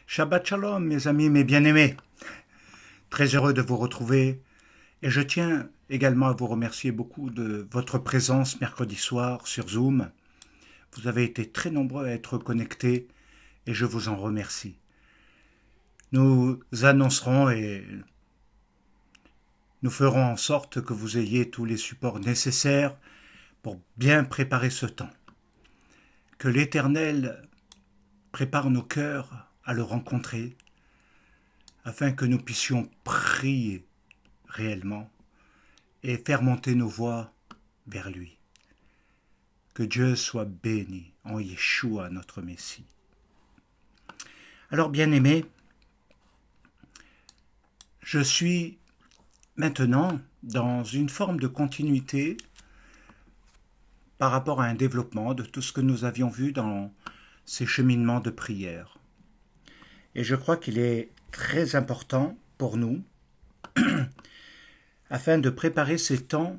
Shabbat Shalom, mes amis, mes bien-aimés. Très heureux de vous retrouver et je tiens également à vous remercier beaucoup de votre présence mercredi soir sur Zoom. Vous avez été très nombreux à être connectés et je vous en remercie. Nous annoncerons et nous ferons en sorte que vous ayez tous les supports nécessaires pour bien préparer ce temps. Que l'Éternel prépare nos cœurs à le rencontrer afin que nous puissions prier réellement et faire monter nos voix vers lui. Que Dieu soit béni en Yeshua, notre Messie. Alors, bien-aimés, je suis maintenant dans une forme de continuité par rapport à un développement de tout ce que nous avions vu dans ces cheminements de prière. Et je crois qu'il est très important pour nous, afin de préparer ces temps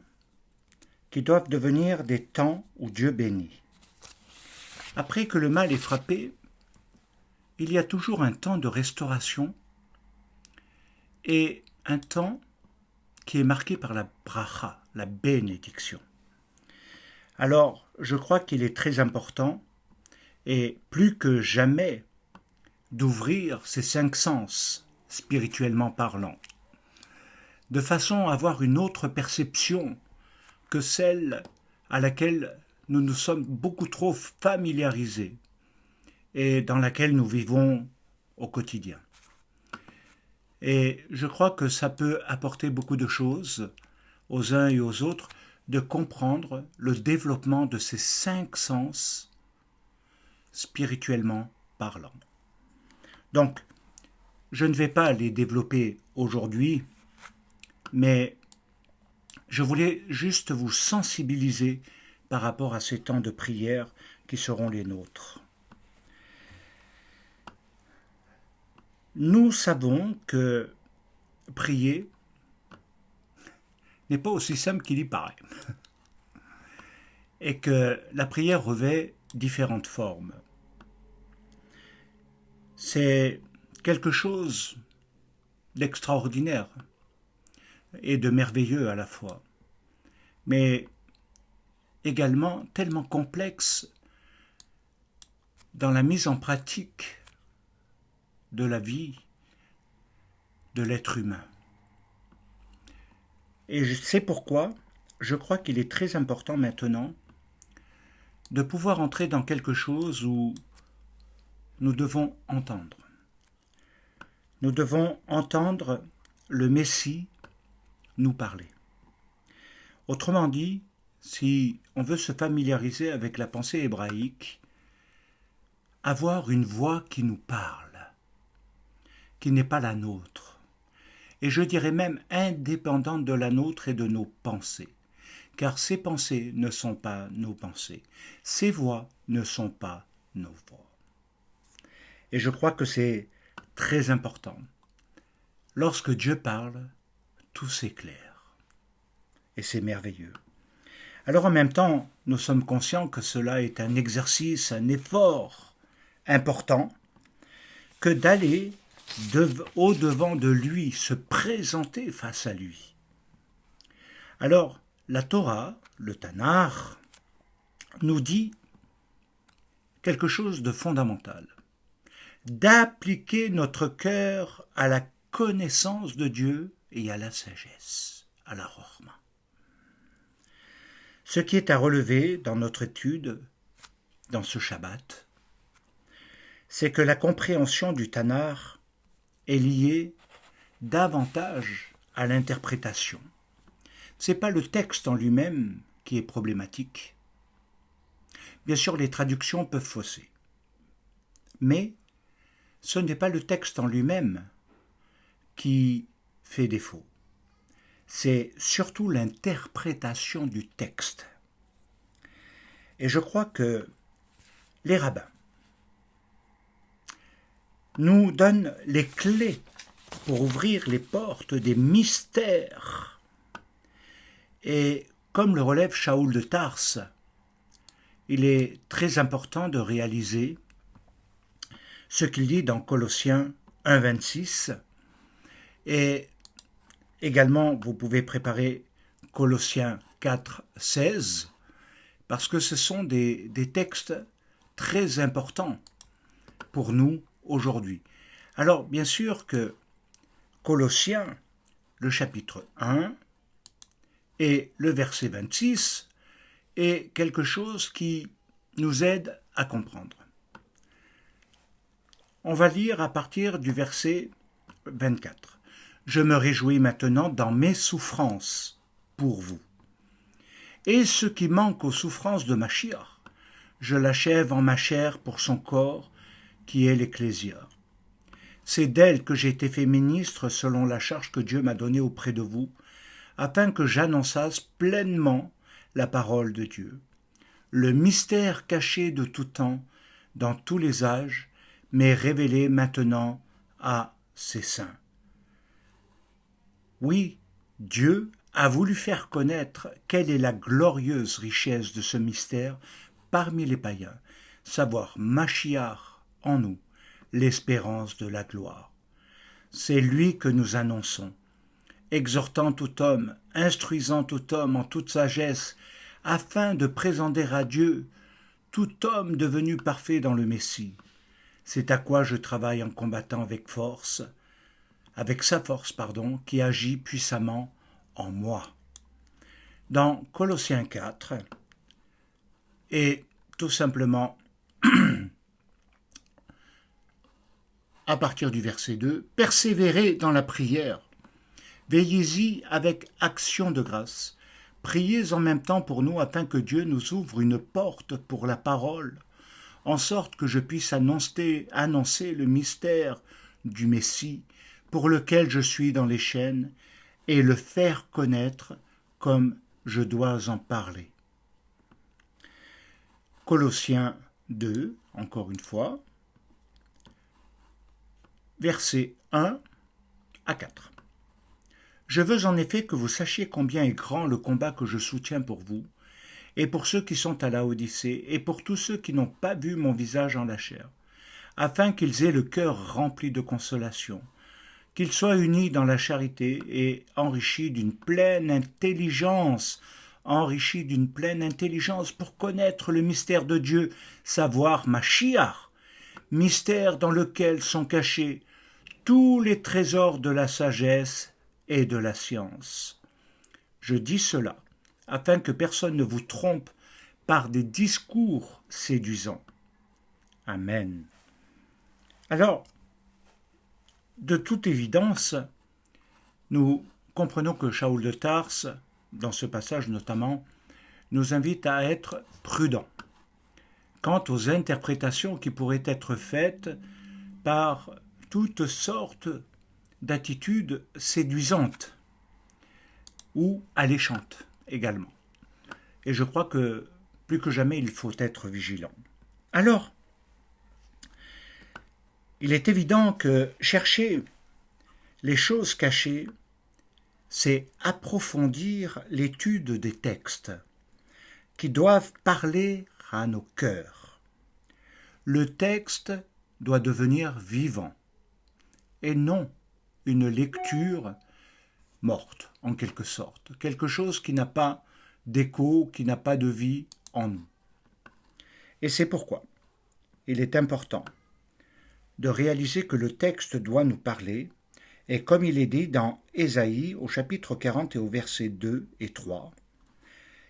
qui doivent devenir des temps où Dieu bénit. Après que le mal est frappé, il y a toujours un temps de restauration et un temps qui est marqué par la bracha, la bénédiction. Alors, je crois qu'il est très important, et plus que jamais, d'ouvrir ces 5 sens, spirituellement parlant, de façon à avoir une autre perception que celle à laquelle nous nous sommes beaucoup trop familiarisés et dans laquelle nous vivons au quotidien. Et je crois que ça peut apporter beaucoup de choses aux uns et aux autres de comprendre le développement de ces 5 sens spirituellement parlant. Donc, je ne vais pas les développer aujourd'hui, mais je voulais juste vous sensibiliser par rapport à ces temps de prière qui seront les nôtres. Nous savons que prier n'est pas aussi simple qu'il y paraît, et que la prière revêt différentes formes. C'est quelque chose d'extraordinaire et de merveilleux à la fois, mais également tellement complexe dans la mise en pratique de la vie de l'être humain. Et c'est pourquoi je crois qu'il est très important maintenant de pouvoir entrer dans quelque chose où nous devons entendre. Nous devons entendre le Messie nous parler. Autrement dit, si on veut se familiariser avec la pensée hébraïque, avoir une voix qui nous parle, qui n'est pas la nôtre, et je dirais même indépendante de la nôtre et de nos pensées, car ces pensées ne sont pas nos pensées, ces voix ne sont pas nos voix. Et je crois que c'est très important. Lorsque Dieu parle, tout s'éclaire. Et c'est merveilleux. Alors en même temps, nous sommes conscients que cela est un exercice, un effort important, que d'aller au-devant de lui, se présenter face à lui. Alors, la Torah, le Tanakh, nous dit quelque chose de fondamental. D'appliquer notre cœur à la connaissance de Dieu et à la sagesse, à la Rochma. Ce qui est à relever dans notre étude, dans ce Shabbat, c'est que la compréhension du Tanakh est liée davantage à l'interprétation. Ce n'est pas le texte en lui-même qui est problématique. Bien sûr, les traductions peuvent fausser. Mais ce n'est pas le texte en lui-même qui fait défaut. C'est surtout l'interprétation du texte. Et je crois que les rabbins nous donnent les clés pour ouvrir les portes des mystères. Et comme le relève Shaoul de Tarse, il est très important de réaliser ce qu'il dit dans Colossiens 1, 26. Et également, vous pouvez préparer Colossiens 4, 16, parce que ce sont des textes très importants pour nous aujourd'hui. Alors, bien sûr que Colossiens, le chapitre 1 et le verset 26 est quelque chose qui nous aide à comprendre. On va lire à partir du verset 24. « Je me réjouis maintenant dans mes souffrances pour vous. Et ce qui manque aux souffrances de Machiach, je l'achève en ma chair pour son corps, qui est l'Ecclésia. C'est d'elle que j'ai été fait ministre selon la charge que Dieu m'a donnée auprès de vous, afin que j'annonçasse pleinement la parole de Dieu, le mystère caché de tout temps, dans tous les âges, mais révélé maintenant à ses saints. » Oui, Dieu a voulu faire connaître quelle est la glorieuse richesse de ce mystère parmi les païens, savoir Machiach en nous, l'espérance de la gloire. C'est lui que nous annonçons, exhortant tout homme, instruisant tout homme en toute sagesse, afin de présenter à Dieu tout homme devenu parfait dans le Messie. C'est à quoi je travaille en combattant avec sa force, qui agit puissamment en moi. Dans Colossiens 4, et tout simplement, à partir du verset 2, « Persévérez dans la prière, veillez-y avec action de grâce, priez en même temps pour nous afin que Dieu nous ouvre une porte pour la parole, en sorte que je puisse annoncer le mystère du Messie, pour lequel je suis dans les chaînes, et le faire connaître comme je dois en parler. » Colossiens 2, encore une fois, versets 1 à 4. « Je veux en effet que vous sachiez combien est grand le combat que je soutiens pour vous, et pour ceux qui sont à Laodicée, et pour tous ceux qui n'ont pas vu mon visage en la chair, afin qu'ils aient le cœur rempli de consolation, qu'ils soient unis dans la charité et enrichis d'une pleine intelligence pour connaître le mystère de Dieu, savoir Machiach, mystère dans lequel sont cachés tous les trésors de la sagesse et de la science. Je dis cela afin que personne ne vous trompe par des discours séduisants. Amen. Alors, de toute évidence, nous comprenons que Shaoul de Tarse, dans ce passage notamment, nous invite à être prudents quant aux interprétations qui pourraient être faites par toutes sortes d'attitudes séduisantes ou alléchantes également. Et je crois que plus que jamais, il faut être vigilant. Alors, il est évident que chercher les choses cachées, c'est approfondir l'étude des textes qui doivent parler à nos cœurs. Le texte doit devenir vivant et non une lecture morte, en quelque sorte, quelque chose qui n'a pas d'écho, qui n'a pas de vie en nous. Et c'est pourquoi il est important de réaliser que le texte doit nous parler, et comme il est dit dans Ésaïe au chapitre 40 et au verset 2 et 3,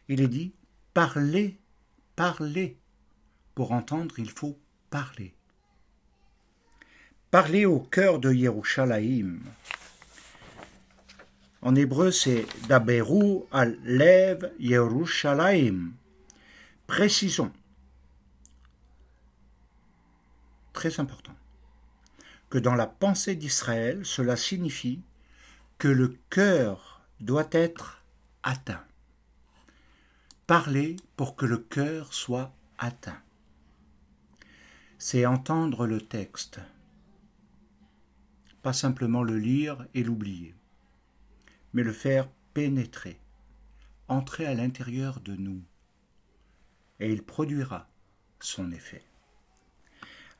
il est dit « Parlez, parlez ». Pour entendre, il faut parler. Parler au cœur de Yerushalayim. En hébreu, c'est « Daberu al lev Yerushalayim ». Précisons. Très important. Que dans la pensée d'Israël, cela signifie que le cœur doit être atteint. Parler pour que le cœur soit atteint. C'est entendre le texte, pas simplement le lire et l'oublier, mais le faire pénétrer, entrer à l'intérieur de nous, et il produira son effet.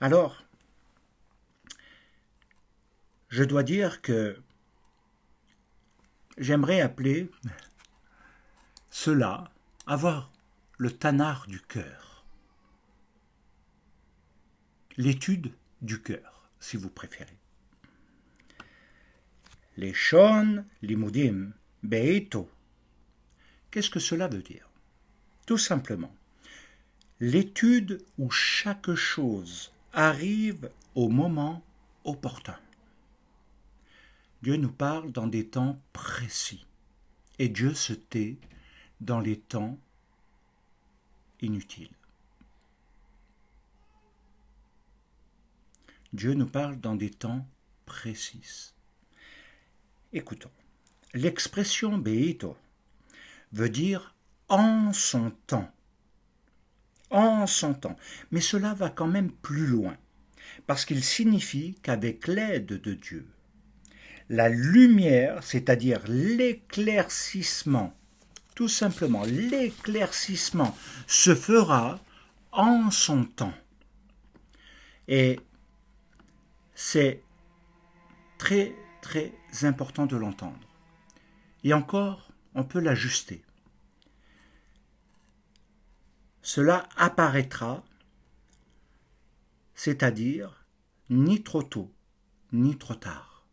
Alors, je dois dire que j'aimerais appeler cela avoir le tanar du cœur. L'étude du cœur, si vous préférez. Les Leshon limudim beito. Qu'est-ce que cela veut dire? Tout simplement, l'étude où chaque chose arrive au moment opportun. Dieu nous parle dans des temps précis et Dieu se tait dans les temps inutiles. Dieu nous parle dans des temps précis. Écoutons. L'expression beito veut dire en son temps. En son temps. Mais cela va quand même plus loin, parce qu'il signifie qu'avec l'aide de Dieu, la lumière, c'est-à-dire l'éclaircissement, tout simplement l'éclaircissement, se fera en son temps. Et c'est très, très important de l'entendre. Et encore, on peut l'ajuster. Cela apparaîtra, c'est-à-dire ni trop tôt, ni trop tard,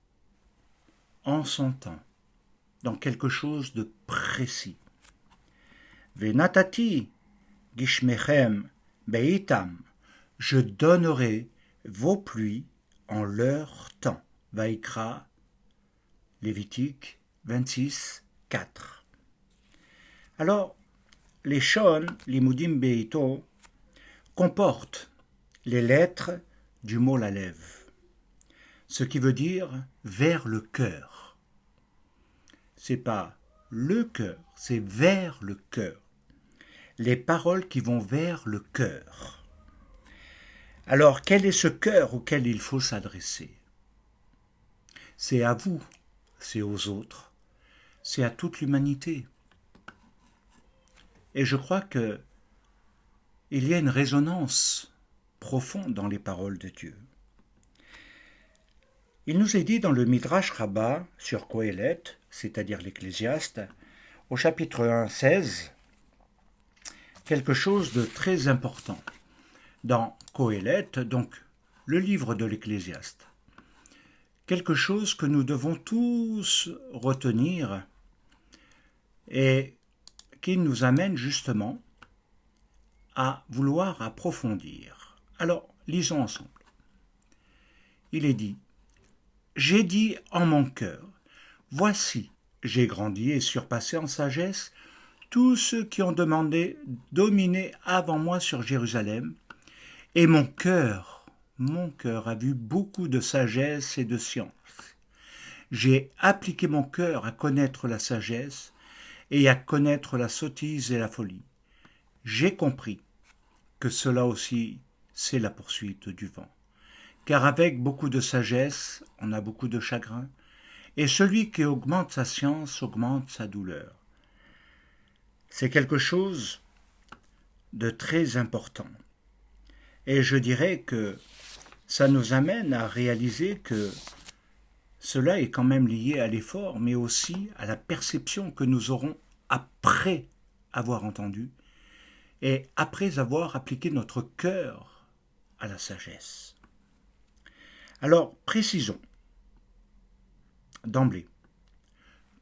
en son temps, dans quelque chose de précis. Venatati gishmechem beitam, je donnerai vos pluies en leur temps. Vaikra, Lévitique 26, 4. Alors, les Leshon limudim beito comportent les lettres du mot Lalev, ce qui veut dire vers le cœur. C'est pas le cœur, c'est vers le cœur. Les paroles qui vont vers le cœur. Alors, quel est ce cœur auquel il faut s'adresser? C'est à vous, c'est aux autres, c'est à toute l'humanité. Et je crois qu'il y a une résonance profonde dans les paroles de Dieu. Il nous est dit dans le Midrash Rabbah sur Qohélet, c'est-à-dire l'Ecclésiaste, au chapitre 1, 16, quelque chose de très important. Dans Qohélet, donc le livre de l'Ecclésiaste, quelque chose que nous devons tous retenir et qui nous amène justement à vouloir approfondir. Alors, lisons ensemble. Il est dit, « J'ai dit en mon cœur, voici, j'ai grandi et surpassé en sagesse tous ceux qui ont dominé avant moi sur Jérusalem, et mon cœur a vu beaucoup de sagesse et de science. J'ai appliqué mon cœur à connaître la sagesse et à connaître la sottise et la folie. J'ai compris que cela aussi, c'est la poursuite du vent. Car avec beaucoup de sagesse, on a beaucoup de chagrin, et celui qui augmente sa science augmente sa douleur. » C'est quelque chose de très important. Et je dirais que ça nous amène à réaliser que cela est quand même lié à l'effort, mais aussi à la perception que nous aurons après avoir entendu et après avoir appliqué notre cœur à la sagesse. Alors, précisons d'emblée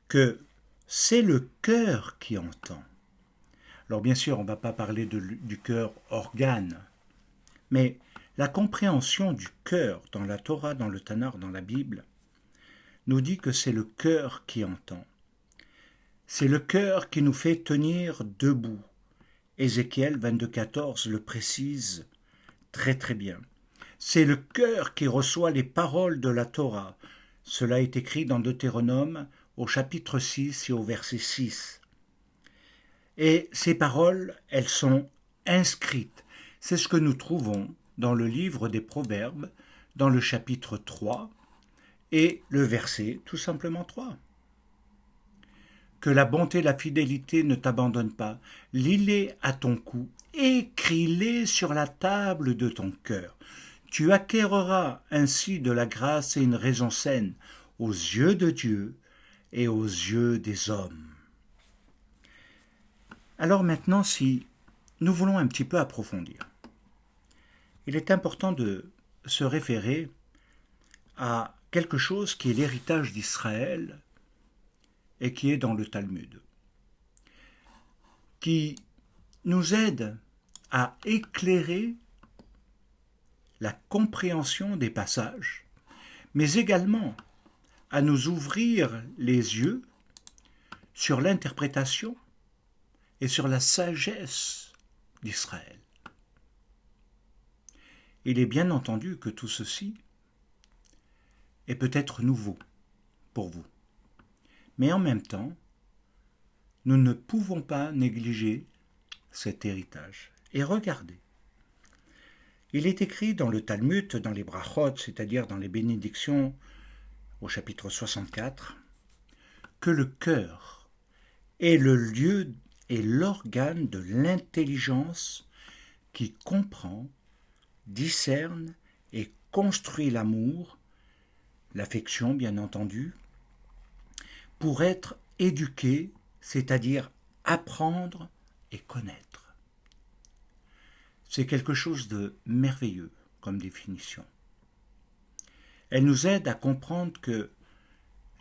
que c'est le cœur qui entend. Alors bien sûr, on ne va pas parler du cœur organe, mais la compréhension du cœur dans la Torah, dans le Tanakh, dans la Bible, nous dit que c'est le cœur qui entend. C'est le cœur qui nous fait tenir debout. Ézéchiel 22,14 le précise très très bien. C'est le cœur qui reçoit les paroles de la Torah. Cela est écrit dans Deutéronome au chapitre 6 et au verset 6. Et ces paroles, elles sont inscrites. C'est ce que nous trouvons dans le livre des Proverbes, dans le chapitre 3 et le verset tout simplement 3. Que la bonté et la fidélité ne t'abandonnent pas. Lis-les à ton cou, écris-les sur la table de ton cœur. Tu acquerras ainsi de la grâce et une raison saine aux yeux de Dieu et aux yeux des hommes. Alors maintenant, si nous voulons un petit peu approfondir, il est important de se référer à quelque chose qui est l'héritage d'Israël et qui est dans le Talmud, qui nous aide à éclairer la compréhension des passages, mais également à nous ouvrir les yeux sur l'interprétation et sur la sagesse d'Israël. Il est bien entendu que tout ceci est peut-être nouveau pour vous, mais en même temps, nous ne pouvons pas négliger cet héritage. Et regardez, il est écrit dans le Talmud, dans les brachot, c'est-à-dire dans les bénédictions au chapitre 64, que le cœur est le lieu et l'organe de l'intelligence qui comprend, discerne et construit l'amour, l'affection bien entendu, pour être éduqué, c'est-à-dire apprendre et connaître. C'est quelque chose de merveilleux comme définition. Elle nous aide à comprendre que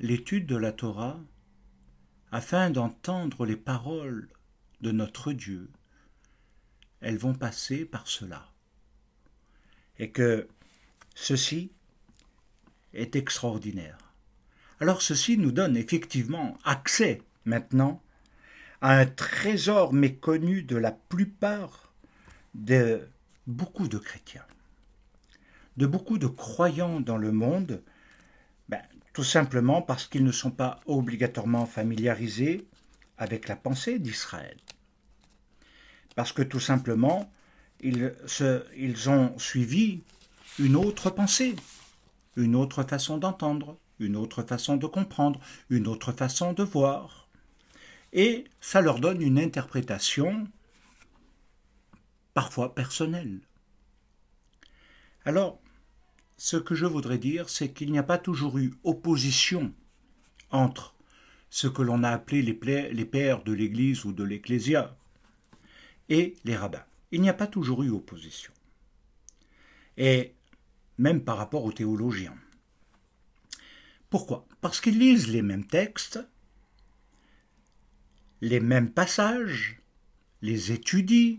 l'étude de la Torah, afin d'entendre les paroles de notre Dieu, elles vont passer par cela. Et que ceci est extraordinaire. Alors ceci nous donne effectivement accès maintenant à un trésor méconnu de la plupart de beaucoup de chrétiens, de beaucoup de croyants dans le monde, tout simplement parce qu'ils ne sont pas obligatoirement familiarisés avec la pensée d'Israël. Parce que tout simplement, ils ont suivi une autre pensée, une autre façon d'entendre, une autre façon de comprendre, une autre façon de voir. Et ça leur donne une interprétation parfois personnelle. Alors, ce que je voudrais dire, c'est qu'il n'y a pas toujours eu opposition entre ce que l'on a appelé les pères de l'Église ou de l'Ecclésia et les rabbins. Il n'y a pas toujours eu opposition. Et même par rapport aux théologiens. Pourquoi? Parce qu'ils lisent les mêmes textes, les mêmes passages, les étudient,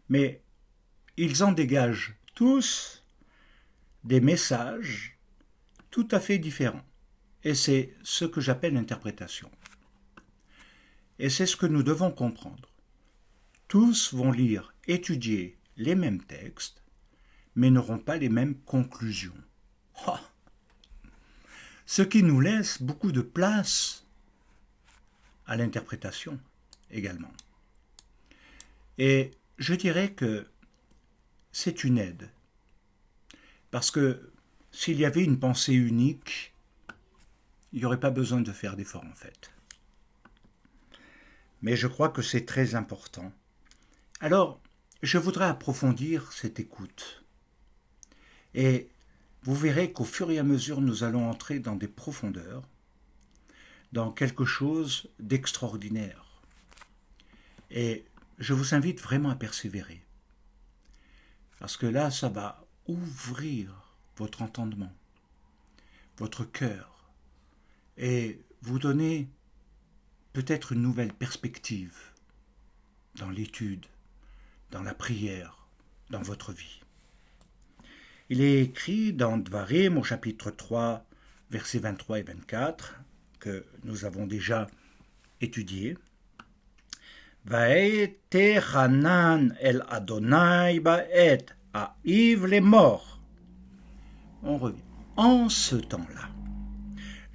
mais ils en dégagent tous des messages tout à fait différents. Et c'est ce que j'appelle l'interprétation. Et c'est ce que nous devons comprendre. Tous vont lire, étudier les mêmes textes, mais n'auront pas les mêmes conclusions. Oh, ce qui nous laisse beaucoup de place à l'interprétation également. Et je dirais que c'est une aide. Parce que s'il y avait une pensée unique, il n'y aurait pas besoin de faire d'efforts en fait. Mais je crois que c'est très important. Alors, je voudrais approfondir cette écoute. Et vous verrez qu'au fur et à mesure, nous allons entrer dans des profondeurs, dans quelque chose d'extraordinaire. Et je vous invite vraiment à persévérer. Parce que là, ça va ouvrir votre entendement, votre cœur, et vous donner peut-être une nouvelle perspective dans l'étude, dans la prière, dans votre vie. Il est écrit dans Dvarim au chapitre 3, versets 23 et 24, que nous avons déjà étudié. Vaete Hanan el Adonai baet haïv les morts. On revient. En ce temps-là,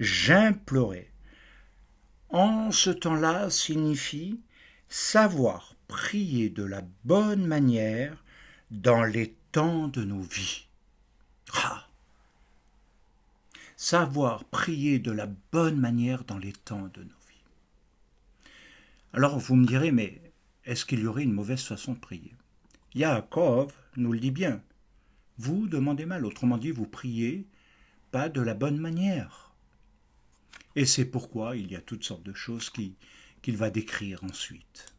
j'implorais. En ce temps-là signifie savoir prier de la bonne manière dans les temps de nos vies. Ah. Savoir prier de la bonne manière dans les temps de nos vies. Alors vous me direz, mais est-ce qu'il y aurait une mauvaise façon de prier? Yaakov nous le dit bien. vous demandez mal. Autrement dit, vous priez pas de la bonne manière. Et c'est pourquoi il y a toutes sortes de choses qu'il va décrire ensuite.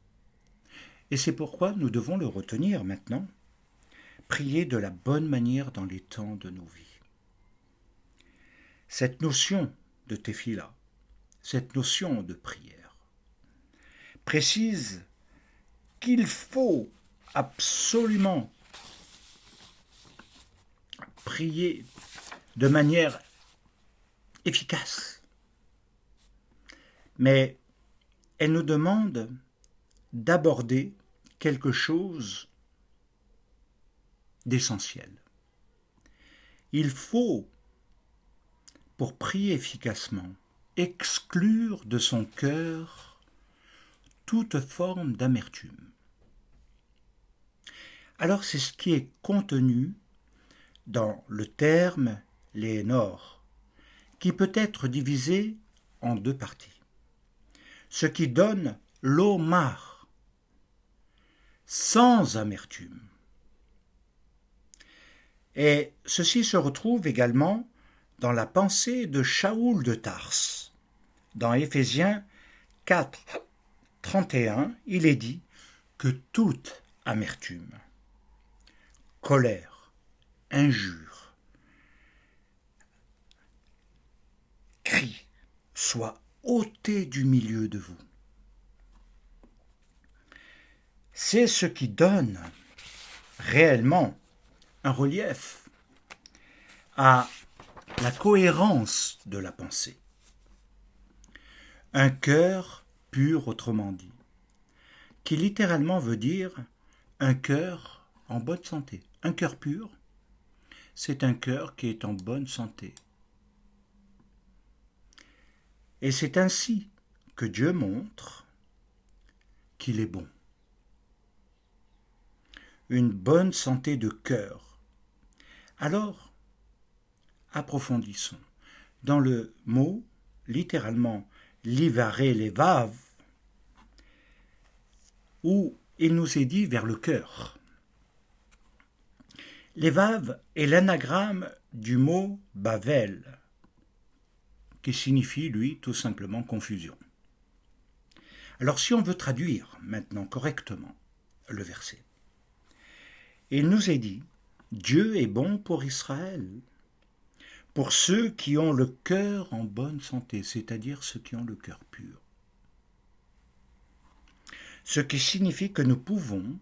Et c'est pourquoi nous devons le retenir maintenant. Prier de la bonne manière dans les temps de nos vies. Cette notion de tefila, cette notion de prière, précise qu'il faut absolument prier de manière efficace. Mais elle nous demande d'aborder quelque chose d'essentiel. Il faut, pour prier efficacement, exclure de son cœur toute forme d'amertume. Alors c'est ce qui est contenu dans le terme lénor, qui peut être divisé en deux parties. Ce qui donne l'omar, sans amertume. Et ceci se retrouve également dans la pensée de Shaoul de Tars. Dans Éphésiens 4, 31, il est dit que toute amertume, colère, injure, cri soit ôté du milieu de vous. C'est ce qui donne réellement un relief à la cohérence de la pensée. Un cœur pur, autrement dit, qui littéralement veut dire un cœur en bonne santé. Un cœur pur, c'est un cœur qui est en bonne santé. Et c'est ainsi que Dieu montre qu'il est bon. Une bonne santé de cœur. Alors, approfondissons. Dans le mot, littéralement, livaré levav, où il nous est dit vers le cœur. Levav est l'anagramme du mot Bavel, qui signifie, lui, tout simplement confusion. Alors si on veut traduire maintenant correctement le verset, il nous est dit, Dieu est bon pour Israël, pour ceux qui ont le cœur en bonne santé, c'est-à-dire ceux qui ont le cœur pur. Ce qui signifie que nous pouvons,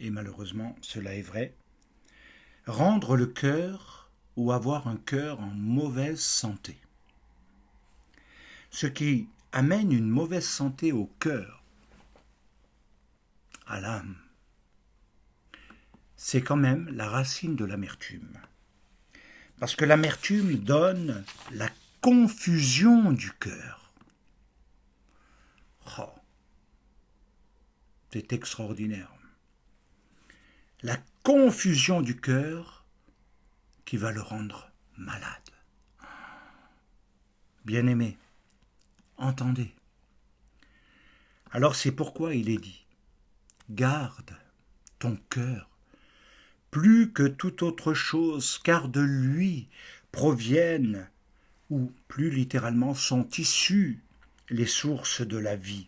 et malheureusement cela est vrai, rendre le cœur ou avoir un cœur en mauvaise santé. Ce qui amène une mauvaise santé au cœur, à l'âme, c'est quand même la racine de l'amertume. Parce que l'amertume donne la confusion du cœur. Oh, c'est extraordinaire. La confusion du cœur qui va le rendre malade. Bien-aimés, entendez. Alors c'est pourquoi il est dit, garde ton cœur plus que toute autre chose, car de lui proviennent, ou plus littéralement sont issues, les sources de la vie.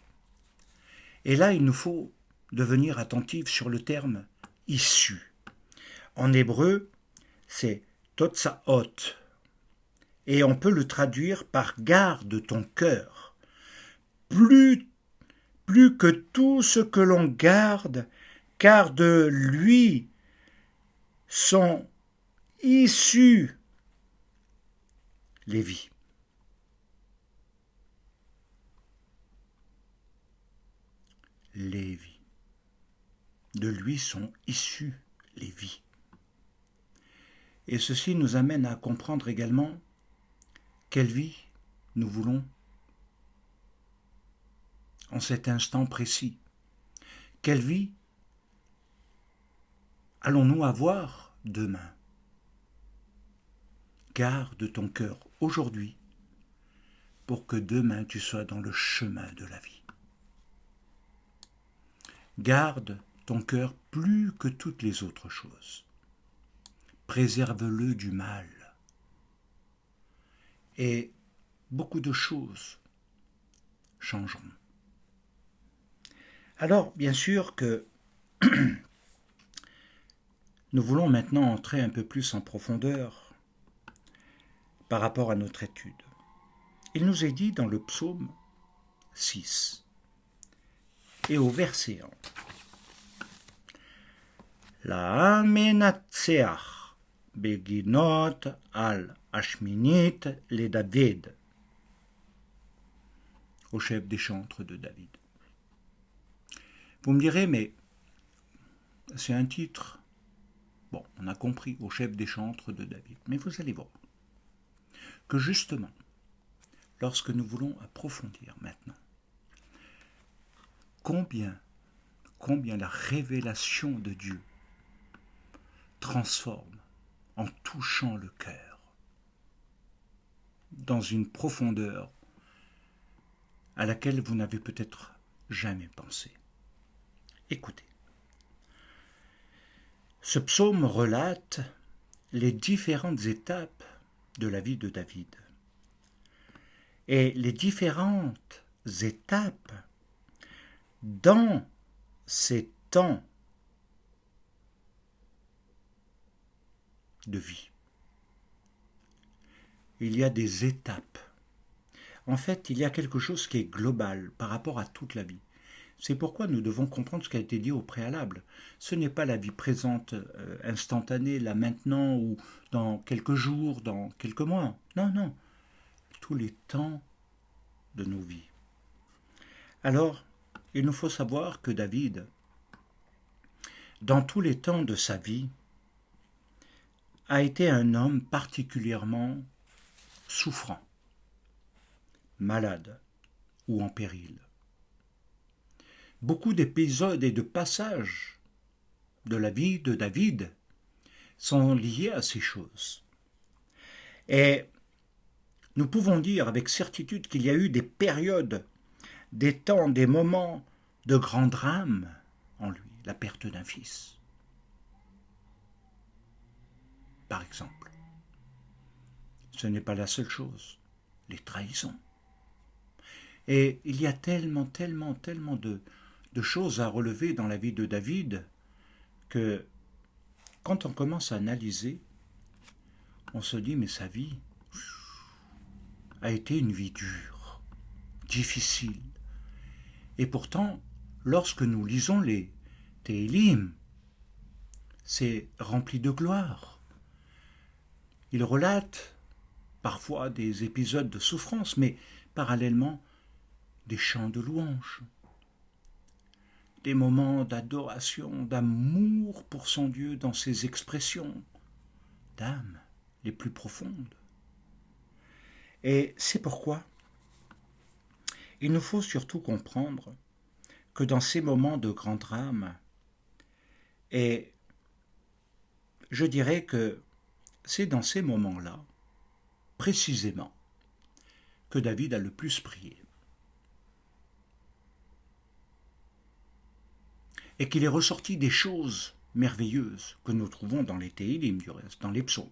Et là, il nous faut devenir attentifs sur le terme « issu ». En hébreu, c'est « totsaot », et on peut le traduire par « garde ton cœur ». Plus que tout ce que l'on garde, car de lui sont issues les vies. Les vies. De lui sont issues les vies. Et ceci nous amène à comprendre également quelle vie nous voulons en cet instant précis. Quelle vie allons-nous avoir demain? Garde ton cœur aujourd'hui pour que demain tu sois dans le chemin de la vie. Garde ton cœur plus que toutes les autres choses. préserve-le du mal. Et beaucoup de choses changeront. Alors, bien sûr que nous voulons maintenant entrer un peu plus en profondeur par rapport à notre étude. Il nous est dit dans le psaume 6 et au verset 1. La menatseach beginot al ashminit le David, au chef des chantres de David. Vous me direz, mais c'est un titre. Bon, on a compris, au chef des chantres de David. Mais vous allez voir que justement, lorsque nous voulons approfondir maintenant, combien la révélation de Dieu transforme en touchant le cœur dans une profondeur à laquelle vous n'avez peut-être jamais pensé. Écoutez. Ce psaume relate les différentes étapes de la vie de David. Et les différentes étapes dans ces temps de vie. Il y a des étapes. En fait, il y a quelque chose qui est global par rapport à toute la vie. C'est pourquoi nous devons comprendre ce qui a été dit au préalable. Ce n'est pas la vie présente, instantanée, là maintenant, ou dans quelques jours, dans quelques mois. Non, non. Tous les temps de nos vies. Alors, il nous faut savoir que David, dans tous les temps de sa vie, a été un homme particulièrement souffrant, malade ou en péril. Beaucoup d'épisodes et de passages de la vie de David sont liés à ces choses. Et nous pouvons dire avec certitude qu'il y a eu des périodes, des temps, des moments de grand drame en lui, la perte d'un fils, par exemple. Ce n'est pas la seule chose, les trahisons. Et il y a tellement de choses à relever dans la vie de David que quand on commence à analyser, on se dit mais sa vie a été une vie dure, difficile. Et pourtant, lorsque nous lisons les Télim, c'est rempli de gloire. Il relate parfois des épisodes de souffrance, mais parallèlement des chants de louange, des moments d'adoration, d'amour pour son Dieu dans ses expressions d'âme les plus profondes. Et c'est pourquoi il nous faut surtout comprendre que dans ces moments de grand drame, et je dirais que c'est dans ces moments-là, précisément, que David a le plus prié. Et qu'il est ressorti des choses merveilleuses que nous trouvons dans les Télim, du reste, dans les psaumes.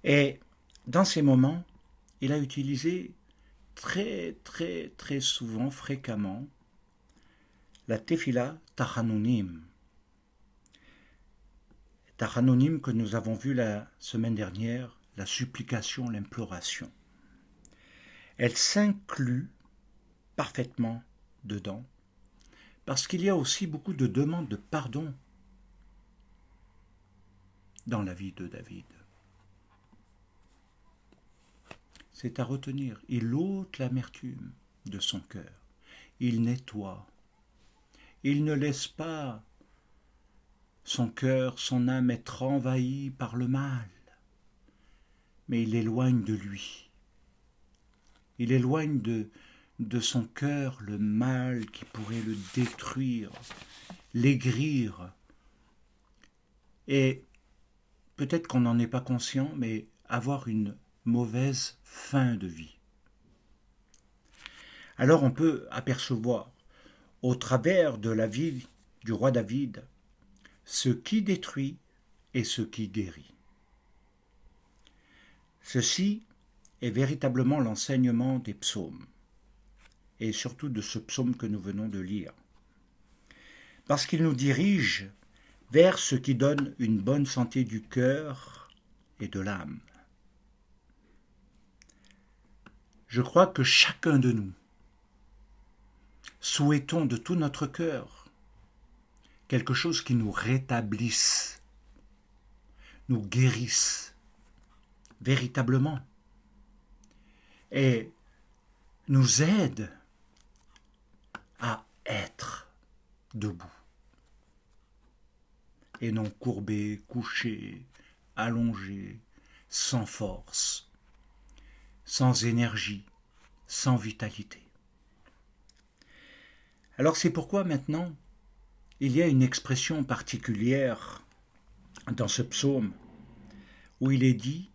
Et dans ces moments, il a utilisé très souvent, fréquemment, la Tefila Tachanonim. Tachanonim que nous avons vu la semaine dernière, la supplication, l'imploration. Elle s'inclut parfaitement dedans, parce qu'il y a aussi beaucoup de demandes de pardon dans la vie de David. C'est à retenir. Il ôte l'amertume de son cœur. Il nettoie. Il ne laisse pas son cœur, son âme être envahie par le mal, mais il éloigne de lui. Il éloigne de son cœur le mal qui pourrait le détruire, l'aigrir. Et peut-être qu'on n'en est pas conscient, mais avoir une mauvaise fin de vie. Alors on peut apercevoir, au travers de la vie du roi David, ce qui détruit est ce qui guérit. Ceci est véritablement l'enseignement des psaumes, et surtout de ce psaume que nous venons de lire, parce qu'il nous dirige vers ce qui donne une bonne santé du cœur et de l'âme. Je crois que chacun de nous souhaitons de tout notre cœur quelque chose qui nous rétablisse, nous guérisse véritablement et nous aide à être debout et non courbé, couché, allongé, sans force, sans énergie, sans vitalité. Alors c'est pourquoi maintenant, il y a une expression particulière dans ce psaume où il est dit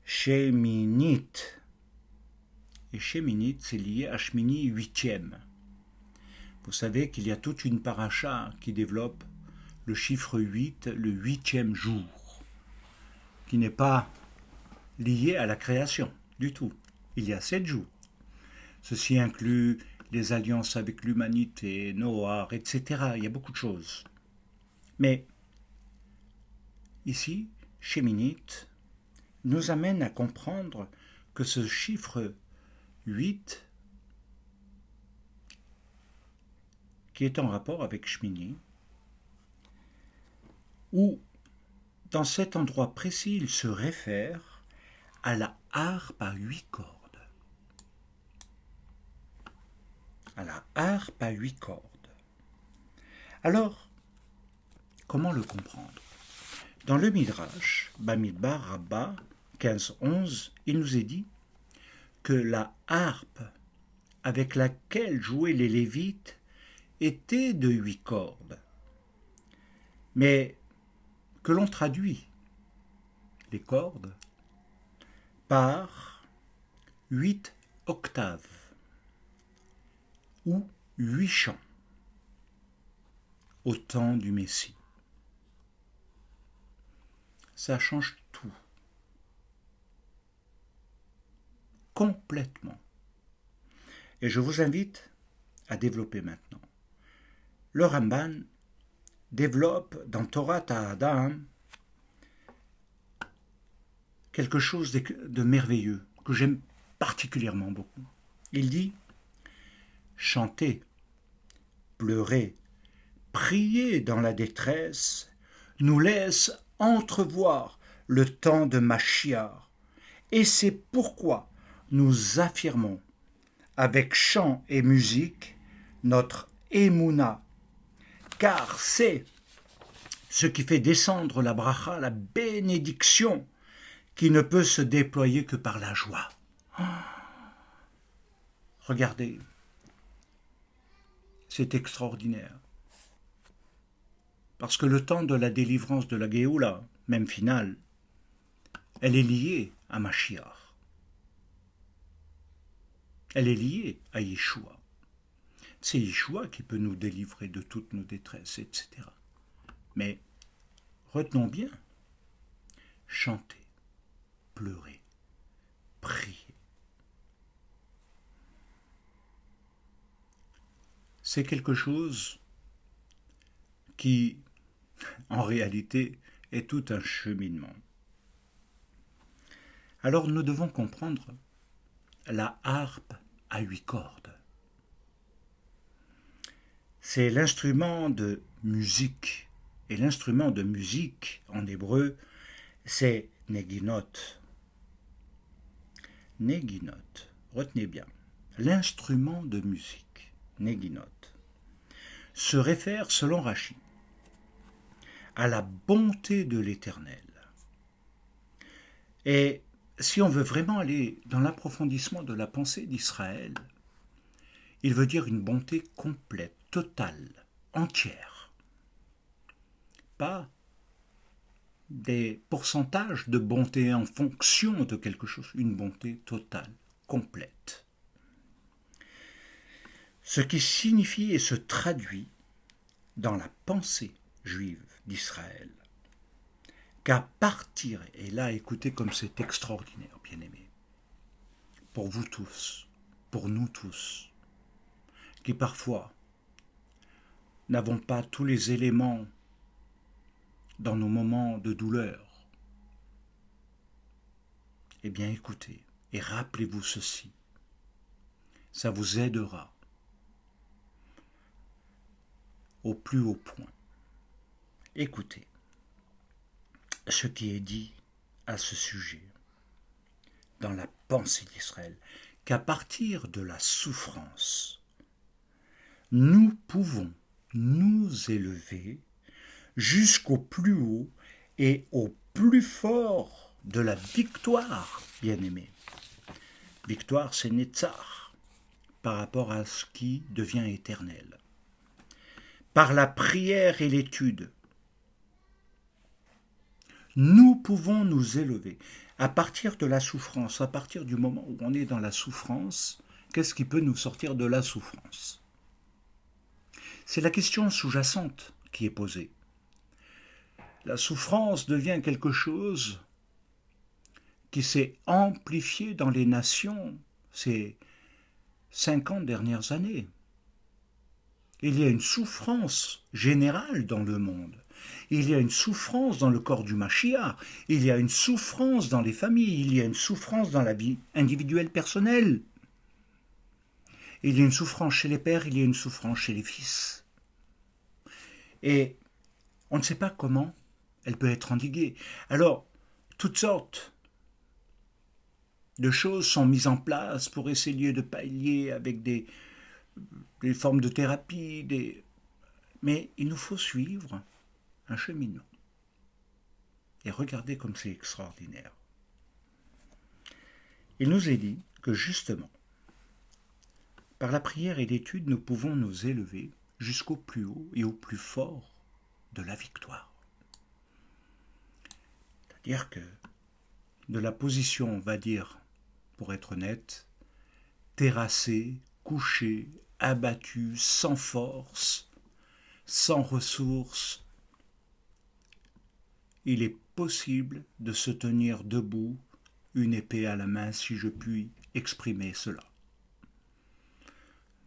Sheminit. Et Sheminit, c'est lié à Shmini, huitième. Vous savez qu'il y a toute une paracha qui développe le chiffre 8, le huitième jour, qui n'est pas lié à la création du tout. Il y a 7 jours. Ceci inclut les alliances avec l'humanité, Noah, etc. Il y a beaucoup de choses. Mais ici, Sheminit nous amène à comprendre que ce chiffre 8, qui est en rapport avec Shmini, où dans cet endroit précis, il se réfère à la harpe à 8 cordes. À la harpe à 8 cordes. Alors, comment le comprendre? Dans le Midrash, Bamidbar Rabbah 15-11, il nous est dit que la harpe avec laquelle jouaient les Lévites était de 8 cordes, mais que l'on traduit les cordes par 8 octaves ou 8 chants au temps du Messie. Ça change tout. Complètement. Et je vous invite à développer maintenant. Le Ramban développe dans Torah Ta'adam quelque chose de merveilleux que j'aime particulièrement beaucoup. Il dit « Chanter, pleurer, prier dans la détresse nous laisse entrevoir le temps de Mashiach. Et c'est pourquoi nous affirmons avec chant et musique notre Emouna, car c'est ce qui fait descendre la bracha, la bénédiction, qui ne peut se déployer que par la joie. Regardez, c'est extraordinaire. Parce que le temps de la délivrance de la Géoula, même finale, elle est liée à Mashiach. Elle est liée à Yeshua. C'est Yeshua qui peut nous délivrer de toutes nos détresses, etc. Mais retenons bien, chanter, pleurer, prier. C'est quelque chose qui, en réalité, est tout un cheminement. Alors nous devons comprendre la harpe à 8 cordes. C'est l'instrument de musique. Et l'instrument de musique, en hébreu, c'est neginot. Neginot, retenez bien. L'instrument de musique, neginot, se réfère, selon Rashi, à la bonté de l'Éternel. Et si on veut vraiment aller dans l'approfondissement de la pensée d'Israël, il veut dire une bonté complète, totale, entière. Pas des pourcentages de bonté en fonction de quelque chose, une bonté totale, complète. Ce qui signifie et se traduit dans la pensée juive d'Israël qu'à partir, et là écoutez comme c'est extraordinaire, bien-aimés, pour vous tous, pour nous tous, qui parfois n'avons pas tous les éléments dans nos moments de douleur, eh bien écoutez, et rappelez-vous ceci, ça vous aidera au plus haut point. Écoutez ce qui est dit à ce sujet dans la pensée d'Israël, qu'à partir de la souffrance, nous pouvons nous élever jusqu'au plus haut et au plus fort de la victoire, bien-aimés. Victoire, c'est Netzach, par rapport à ce qui devient éternel. Par la prière et l'étude, nous pouvons nous élever. À partir de la souffrance, à partir du moment où on est dans la souffrance, qu'est-ce qui peut nous sortir de la souffrance? C'est la question sous-jacente qui est posée. La souffrance devient quelque chose qui s'est amplifié dans les nations ces 50 dernières années. Il y a une souffrance générale dans le monde. Il y a une souffrance dans le corps du Mashiach. Il y a une souffrance dans les familles. Il y a une souffrance dans la vie individuelle personnelle. Il y a une souffrance chez les pères, il y a une souffrance chez les fils. Et on ne sait pas comment elle peut être endiguée. Alors, toutes sortes de choses sont mises en place pour essayer de pallier avec des formes de thérapie, mais il nous faut suivre un cheminement. Et regardez comme c'est extraordinaire. Il nous est dit que justement, par la prière et l'étude, nous pouvons nous élever jusqu'au plus haut et au plus fort de la victoire. C'est-à-dire que de la position, on va dire, pour être honnête, terrassé, couché, abattu, sans force, sans ressources, il est possible de se tenir debout, une épée à la main, si je puis exprimer cela.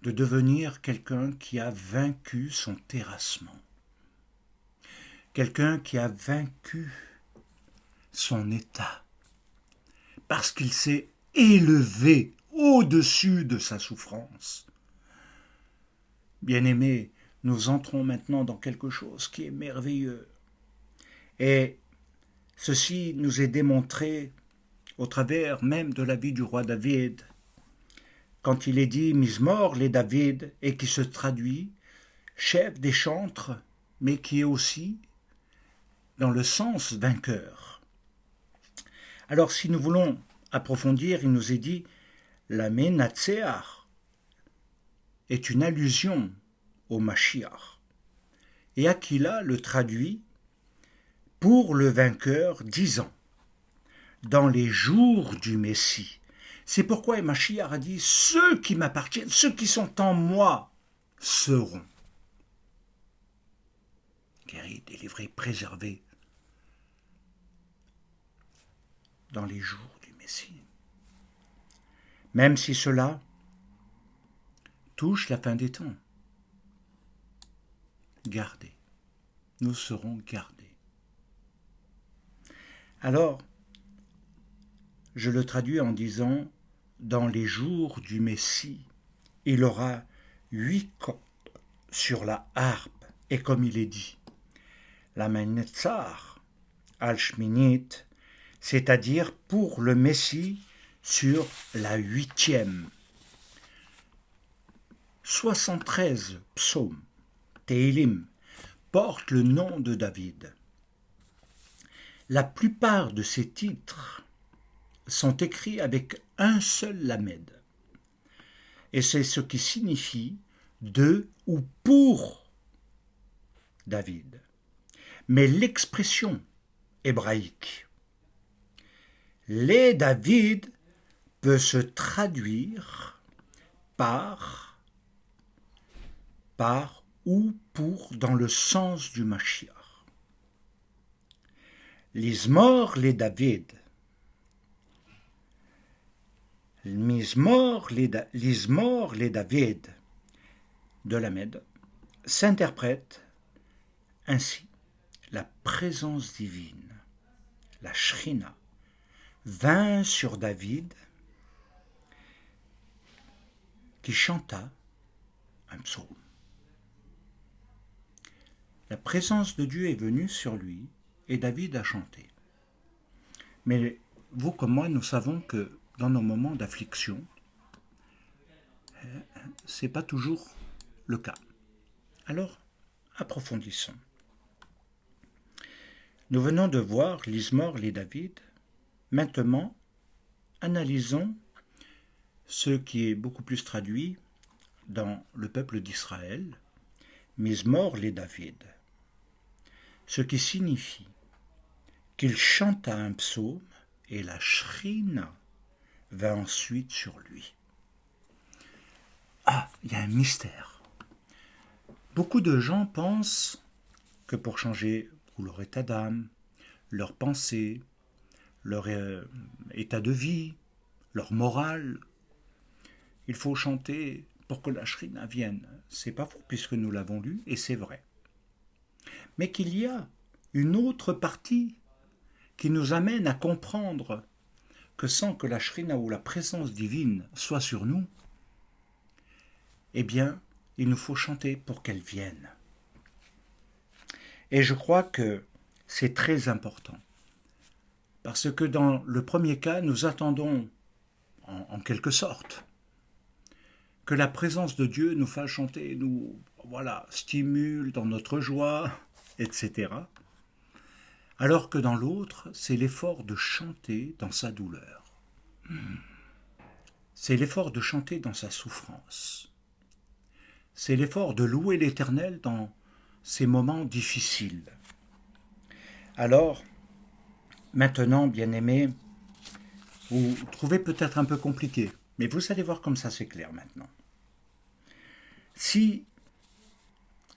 De devenir quelqu'un qui a vaincu son terrassement. Quelqu'un qui a vaincu son état. Parce qu'il s'est élevé au-dessus de sa souffrance. Bien-aimés, nous entrons maintenant dans quelque chose qui est merveilleux. Et ceci nous est démontré au travers même de la vie du roi David, quand il est dit « Mismor les David » et qui se traduit « chef des chantres », mais qui est aussi dans le sens vainqueur. Alors si nous voulons approfondir, il nous est dit « la Menatseach » est une allusion au Mashiach. Et Aquila le traduit « pour le vainqueur, disant dans les jours du Messie ». C'est pourquoi Mashiach a dit « ceux qui m'appartiennent, ceux qui sont en moi, seront guéris, délivrés, préservés dans les jours du Messie. » Même si cela touche la fin des temps. Gardés. Nous serons gardés. Alors, je le traduis en disant « dans les jours du Messie, il aura 8 cordes sur la harpe, et comme il est dit, la Menetzar al-Shminit, c'est-à-dire pour le Messie sur la 8e. 73 psaumes, Tehilim, portent le nom de David. La plupart de ces titres sont écrits avec un seul lamed. Et c'est ce qui signifie de ou pour David. Mais l'expression hébraïque les David peut se traduire par ou pour dans le sens du Mashiach. L'Izmor les David. L'Izmor les David de Lamed s'interprète ainsi. La présence divine, la Shrina, vint sur David qui chanta un psaume. La présence de Dieu est venue sur lui et David a chanté. Mais vous comme moi, nous savons que dans nos moments d'affliction, ce n'est pas toujours le cas. Alors, approfondissons. Nous venons de voir l'Izmor les David. Maintenant, analysons ce qui est beaucoup plus traduit dans le peuple d'Israël, Mizmor les David, ce qui signifie qu'il chanta un psaume et la Shrina vint ensuite sur lui. Ah, il y a un mystère. Beaucoup de gens pensent que pour changer leur état d'âme, leur pensée, leur état de vie, leur morale, il faut chanter pour que la Shrina vienne. C'est pas faux puisque nous l'avons lu et c'est vrai. Mais qu'il y a une autre partie qui nous amène à comprendre que sans que la Shrina ou la présence divine soit sur nous, eh bien, il nous faut chanter pour qu'elle vienne. Et je crois que c'est très important. Parce que dans le premier cas, nous attendons, en quelque sorte, que la présence de Dieu nous fasse chanter, nous stimule dans notre joie, etc. Alors que dans l'autre, c'est l'effort de chanter dans sa douleur. C'est l'effort de chanter dans sa souffrance. C'est l'effort de louer l'Éternel dans ces moments difficiles. Alors, maintenant, bien-aimés, vous trouvez peut-être un peu compliqué, mais vous allez voir comme ça c'est clair maintenant. Si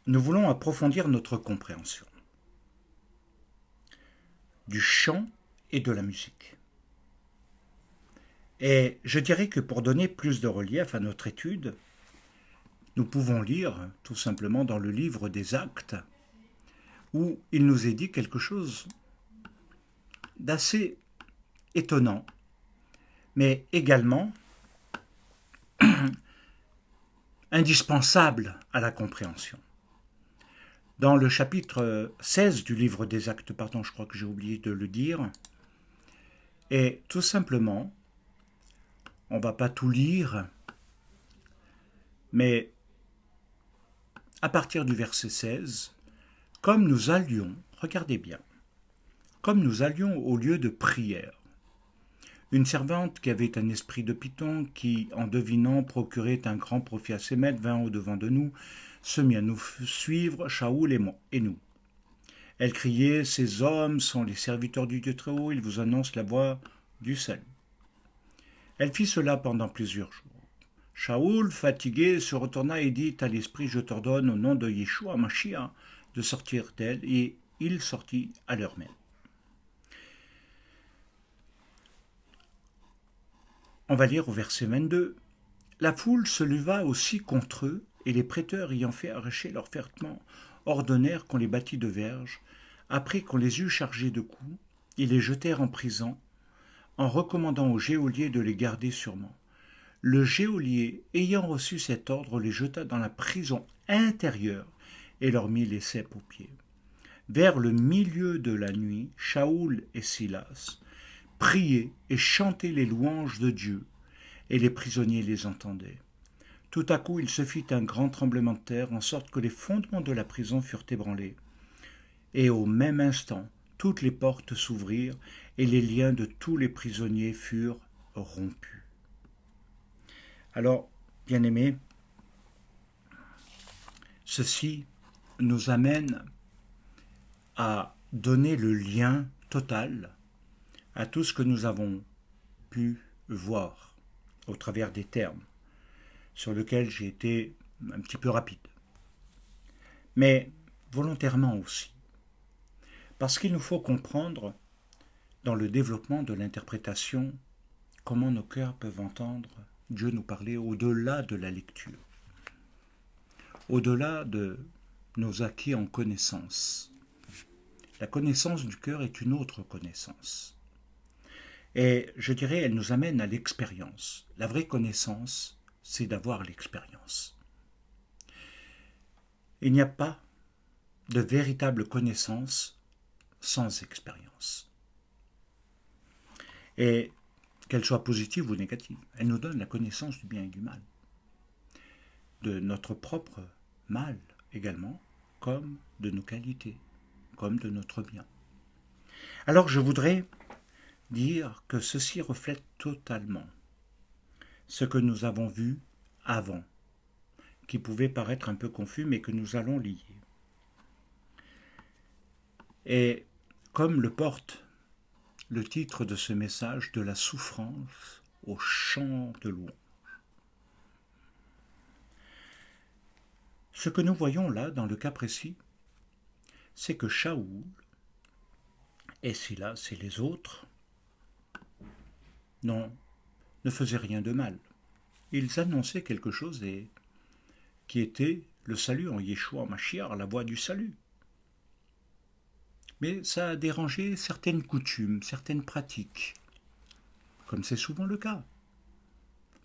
nous voulons approfondir notre compréhension du chant et de la musique, et je dirais que pour donner plus de relief à notre étude, nous pouvons lire tout simplement dans le livre des Actes, où il nous est dit quelque chose d'assez étonnant, mais également indispensable à la compréhension. Dans le chapitre 16 du livre des Actes, je crois que j'ai oublié de le dire, et tout simplement, on ne va pas tout lire, mais à partir du verset 16, comme nous allions, regardez bien, comme nous allions au lieu de prière, une servante qui avait un esprit de Python, qui, en devinant, procurait un grand profit à ses maîtres, vint au-devant de nous, se mit à nous suivre, Shaoul et moi, et nous. Elle criait, ces hommes sont les serviteurs du Dieu Très-Haut, ils vous annoncent la voie du salut. Elle fit cela pendant plusieurs jours. Shaoul, fatigué, se retourna et dit à l'esprit, je t'ordonne au nom de Yeshua Mashiach de sortir d'elle, et il sortit à l'heure même. On va lire au verset 22. La foule se leva aussi contre eux, et les prêteurs ayant fait arracher leurs vêtements, ordonnèrent qu'on les bâtît de verges. Après qu'on les eut chargés de coups, ils les jetèrent en prison, en recommandant au geôlier de les garder sûrement. Le geôlier, ayant reçu cet ordre, les jeta dans la prison intérieure et leur mit les ceps aux pieds. Vers le milieu de la nuit, Shaoul et Silas priaient et chantaient les louanges de Dieu, et les prisonniers les entendaient. Tout à coup, il se fit un grand tremblement de terre, en sorte que les fondements de la prison furent ébranlés. Et au même instant, toutes les portes s'ouvrirent, et les liens de tous les prisonniers furent rompus. Alors, bien-aimés, ceci nous amène à donner le lien total à tout ce que nous avons pu voir au travers des termes sur lesquels j'ai été un petit peu rapide. Mais volontairement aussi. Parce qu'il nous faut comprendre dans le développement de l'interprétation, comment nos cœurs peuvent entendre Dieu nous parler au-delà de la lecture, au-delà de nos acquis en connaissance. La connaissance du cœur est une autre connaissance. Et je dirais, elle nous amène à l'expérience. La vraie connaissance, c'est d'avoir l'expérience. Il n'y a pas de véritable connaissance sans expérience. Et qu'elle soit positive ou négative, elle nous donne la connaissance du bien et du mal. De notre propre mal également, comme de nos qualités, comme de notre bien. Alors je voudrais dire que ceci reflète totalement ce que nous avons vu avant, qui pouvait paraître un peu confus, mais que nous allons lier. Et comme le porte le titre de ce message, de la souffrance au chant de louange. Ce que nous voyons là, dans le cas précis, c'est que Shaoul et Silas et les autres ne faisaient rien de mal. Ils annonçaient quelque chose qui était le salut en Yeshua Mashiach, la voie du salut. Mais ça a dérangé certaines coutumes, certaines pratiques, comme c'est souvent le cas.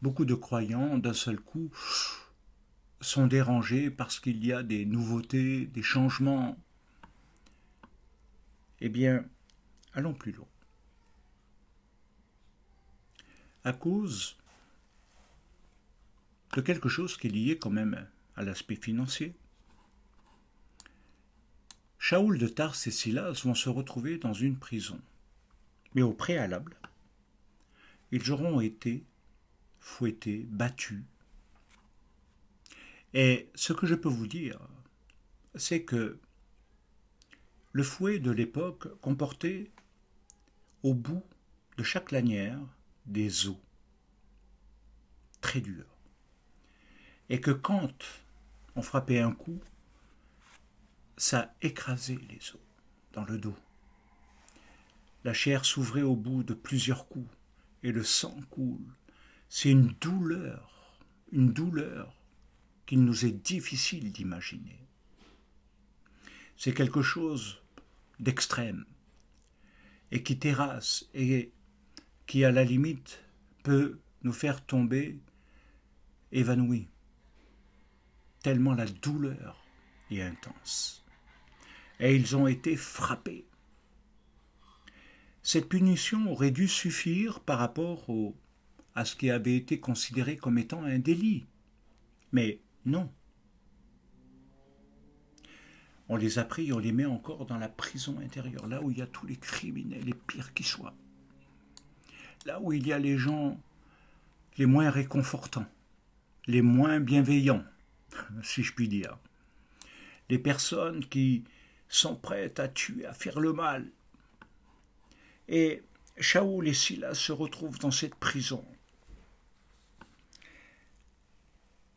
Beaucoup de croyants, d'un seul coup, sont dérangés parce qu'il y a des nouveautés, des changements. Eh bien, allons plus loin. À cause de quelque chose qui est lié quand même à l'aspect financier, Shaoul de Tars et Silas vont se retrouver dans une prison. Mais au préalable, ils auront été fouettés, battus. Et ce que je peux vous dire, c'est que le fouet de l'époque comportait au bout de chaque lanière des os très durs. Et que quand on frappait un coup, ça écrasait les os dans le dos. La chair s'ouvrait au bout de plusieurs coups et le sang coule. C'est une douleur qu'il nous est difficile d'imaginer. C'est quelque chose d'extrême et qui terrasse et qui, à la limite, peut nous faire tomber évanouis, tellement la douleur est intense. Et ils ont été frappés. Cette punition aurait dû suffire par rapport à ce qui avait été considéré comme étant un délit. Mais non. On les a pris et on les met encore dans la prison intérieure, là où il y a tous les criminels, les pires qui soient. Là où il y a les gens les moins réconfortants, les moins bienveillants, si je puis dire. Les personnes qui sont prêtes à tuer, à faire le mal. Et Shaoul et Silas se retrouvent dans cette prison.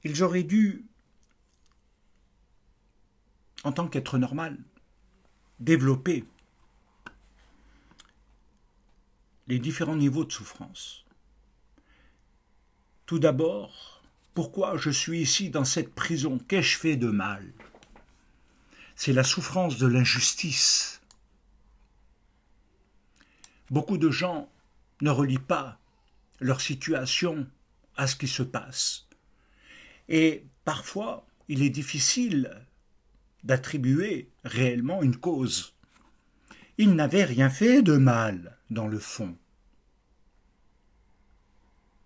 Ils auraient dû, en tant qu'être normal, développer les différents niveaux de souffrance. Tout d'abord, pourquoi je suis ici dans cette prison? Qu'ai-je fait de mal? C'est la souffrance de l'injustice. Beaucoup de gens ne relient pas leur situation à ce qui se passe. Et parfois, il est difficile d'attribuer réellement une cause. Ils n'avaient rien fait de mal, dans le fond.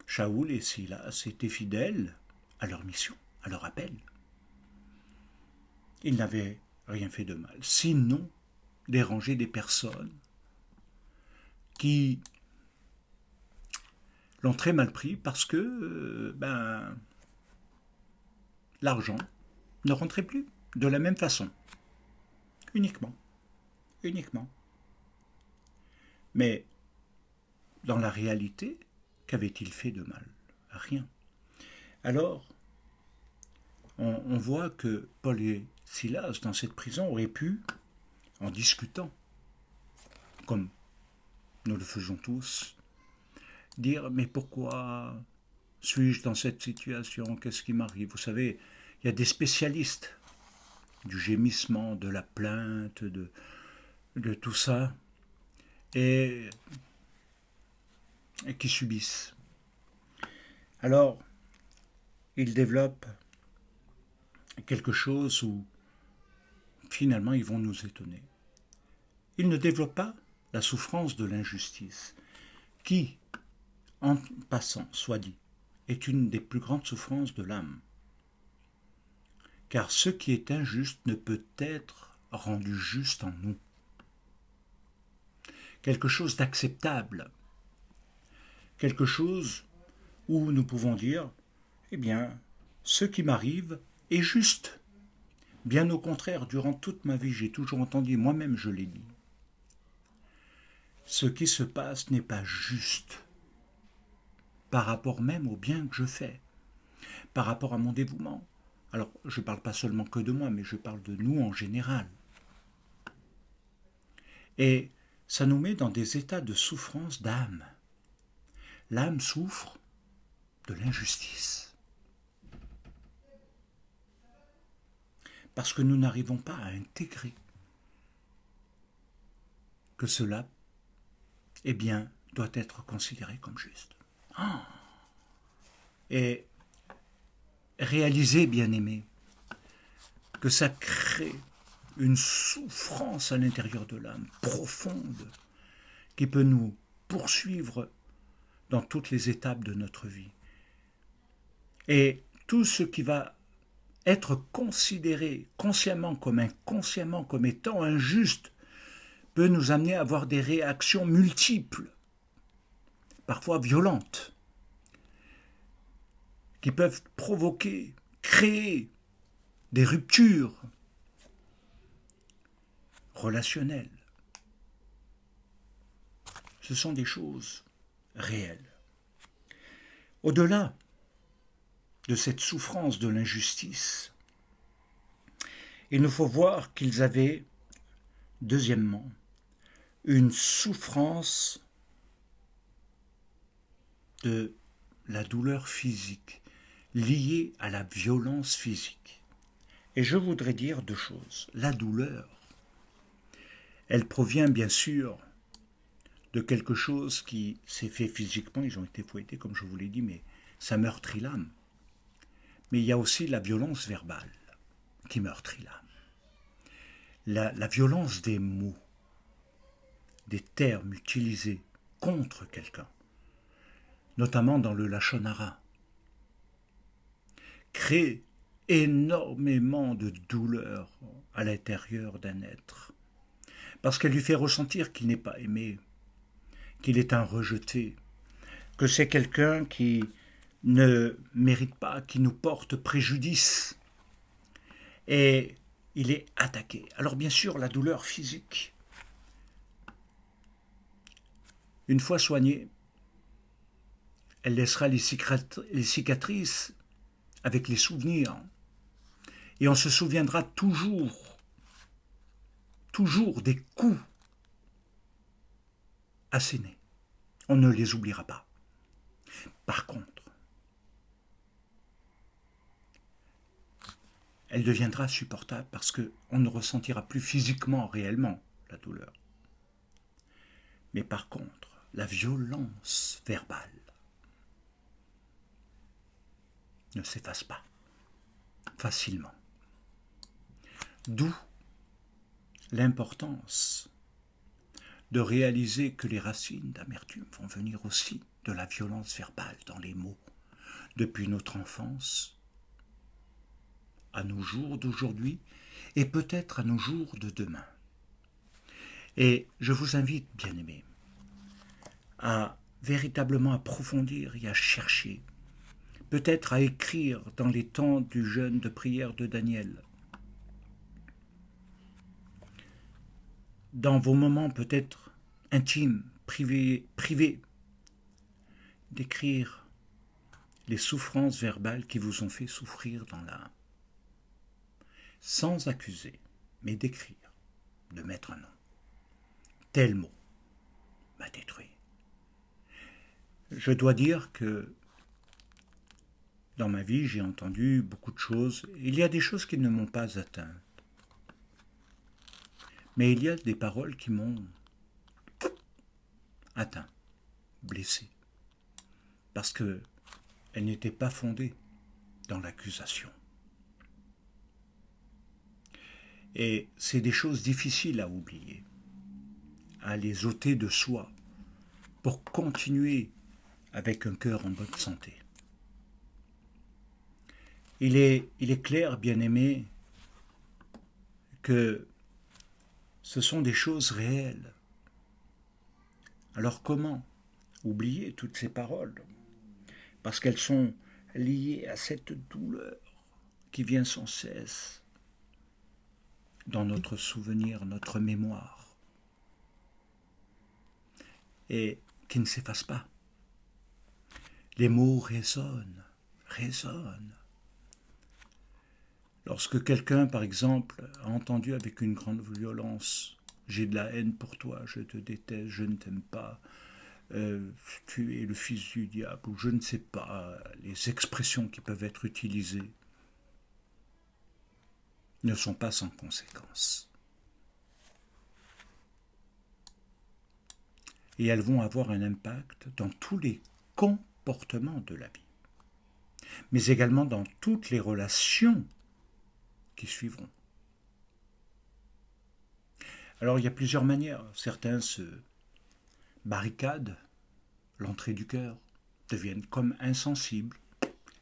Shaoul et Silas étaient fidèles à leur mission, à leur appel. Ils n'avaient rien fait de mal, sinon déranger des personnes qui l'ont très mal pris parce que l'argent ne rentrait plus de la même façon. Uniquement. Mais dans la réalité, qu'avait-il fait de mal? Rien. Alors, on voit que Paul et Silas, dans cette prison, auraient pu, en discutant, comme nous le faisons tous, dire mais pourquoi suis-je dans cette situation, qu'est-ce qui m'arrive? Vous savez, il y a des spécialistes du gémissement, de la plainte, de tout ça, et qui subissent. Alors, ils développent quelque chose où finalement ils vont nous étonner. Ils ne développent pas la souffrance de l'injustice, qui, en passant, soit dit, est une des plus grandes souffrances de l'âme. Car ce qui est injuste ne peut être rendu juste en nous. Quelque chose d'acceptable, quelque chose où nous pouvons dire, eh bien, ce qui m'arrive est juste. Bien au contraire, durant toute ma vie, j'ai toujours entendu, moi-même je l'ai dit, ce qui se passe n'est pas juste par rapport même au bien que je fais, par rapport à mon dévouement. Alors, je ne parle pas seulement que de moi, mais je parle de nous en général. Et ça nous met dans des états de souffrance d'âme. L'âme souffre de l'injustice. Parce que nous n'arrivons pas à intégrer que cela, eh bien, doit être considéré comme juste. Et réaliser, bien-aimé, que ça crée une souffrance à l'intérieur de l'âme profonde qui peut nous poursuivre dans toutes les étapes de notre vie. Et tout ce qui va être considéré consciemment comme inconsciemment comme étant injuste peut nous amener à avoir des réactions multiples, parfois violentes, qui peuvent provoquer, créer des ruptures relationnelles. Ce sont des choses réelles. Au-delà de cette souffrance de l'injustice, il nous faut voir qu'ils avaient, deuxièmement, une souffrance de la douleur physique, liée à la violence physique. Et je voudrais dire deux choses. La douleur, elle provient bien sûr de quelque chose qui s'est fait physiquement, ils ont été fouettés comme je vous l'ai dit, mais ça meurtrit l'âme. Mais il y a aussi la violence verbale qui meurtrit l'âme. La violence des mots, des termes utilisés contre quelqu'un, notamment dans le lachonara, crée énormément de douleur à l'intérieur d'un être, parce qu'elle lui fait ressentir qu'il n'est pas aimé, qu'il est un rejeté, que c'est quelqu'un qui ne mérite pas, qui nous porte préjudice, et il est attaqué. Alors bien sûr, la douleur physique, une fois soignée, elle laissera les cicatrices avec les souvenirs, et on se souviendra toujours des coups assénés. On ne les oubliera pas. Par contre, elle deviendra supportable parce qu'on ne ressentira plus physiquement, réellement, la douleur. Mais par contre, la violence verbale ne s'efface pas facilement. D'où l'importance de réaliser que les racines d'amertume vont venir aussi de la violence verbale dans les mots, depuis notre enfance à nos jours d'aujourd'hui et peut-être à nos jours de demain. Et je vous invite, bien-aimés, à véritablement approfondir et à chercher, peut-être à écrire dans les temps du jeûne de prière de Daniel, dans vos moments peut-être intimes, privés, d'écrire les souffrances verbales qui vous ont fait souffrir dans l'âme, sans accuser, mais d'écrire, de mettre un nom. Tel mot m'a détruit. je dois dire que dans ma vie, j'ai entendu beaucoup de choses. Il y a des choses qui ne m'ont pas atteint. Mais il y a des paroles qui m'ont atteint, blessé. Parce qu'elles n'étaient pas fondées dans l'accusation. Et c'est des choses difficiles à oublier, à les ôter de soi, pour continuer avec un cœur en bonne santé. Il est clair, bien-aimé, que ce sont des choses réelles. Alors comment oublier toutes ces paroles? Parce qu'elles sont liées à cette douleur qui vient sans cesse dans notre souvenir, notre mémoire, et qui ne s'efface pas. Les mots résonnent. Lorsque quelqu'un, par exemple, a entendu avec une grande violence « J'ai de la haine pour toi, je te déteste, je ne t'aime pas, tu es le fils du diable » ou je ne sais pas, les expressions qui peuvent être utilisées ne sont pas sans conséquence. Et elles vont avoir un impact dans tous les comportements de la vie, mais également dans toutes les relations qui suivront. Alors il y a plusieurs manières. Certains se barricadent l'entrée du cœur, deviennent comme insensibles,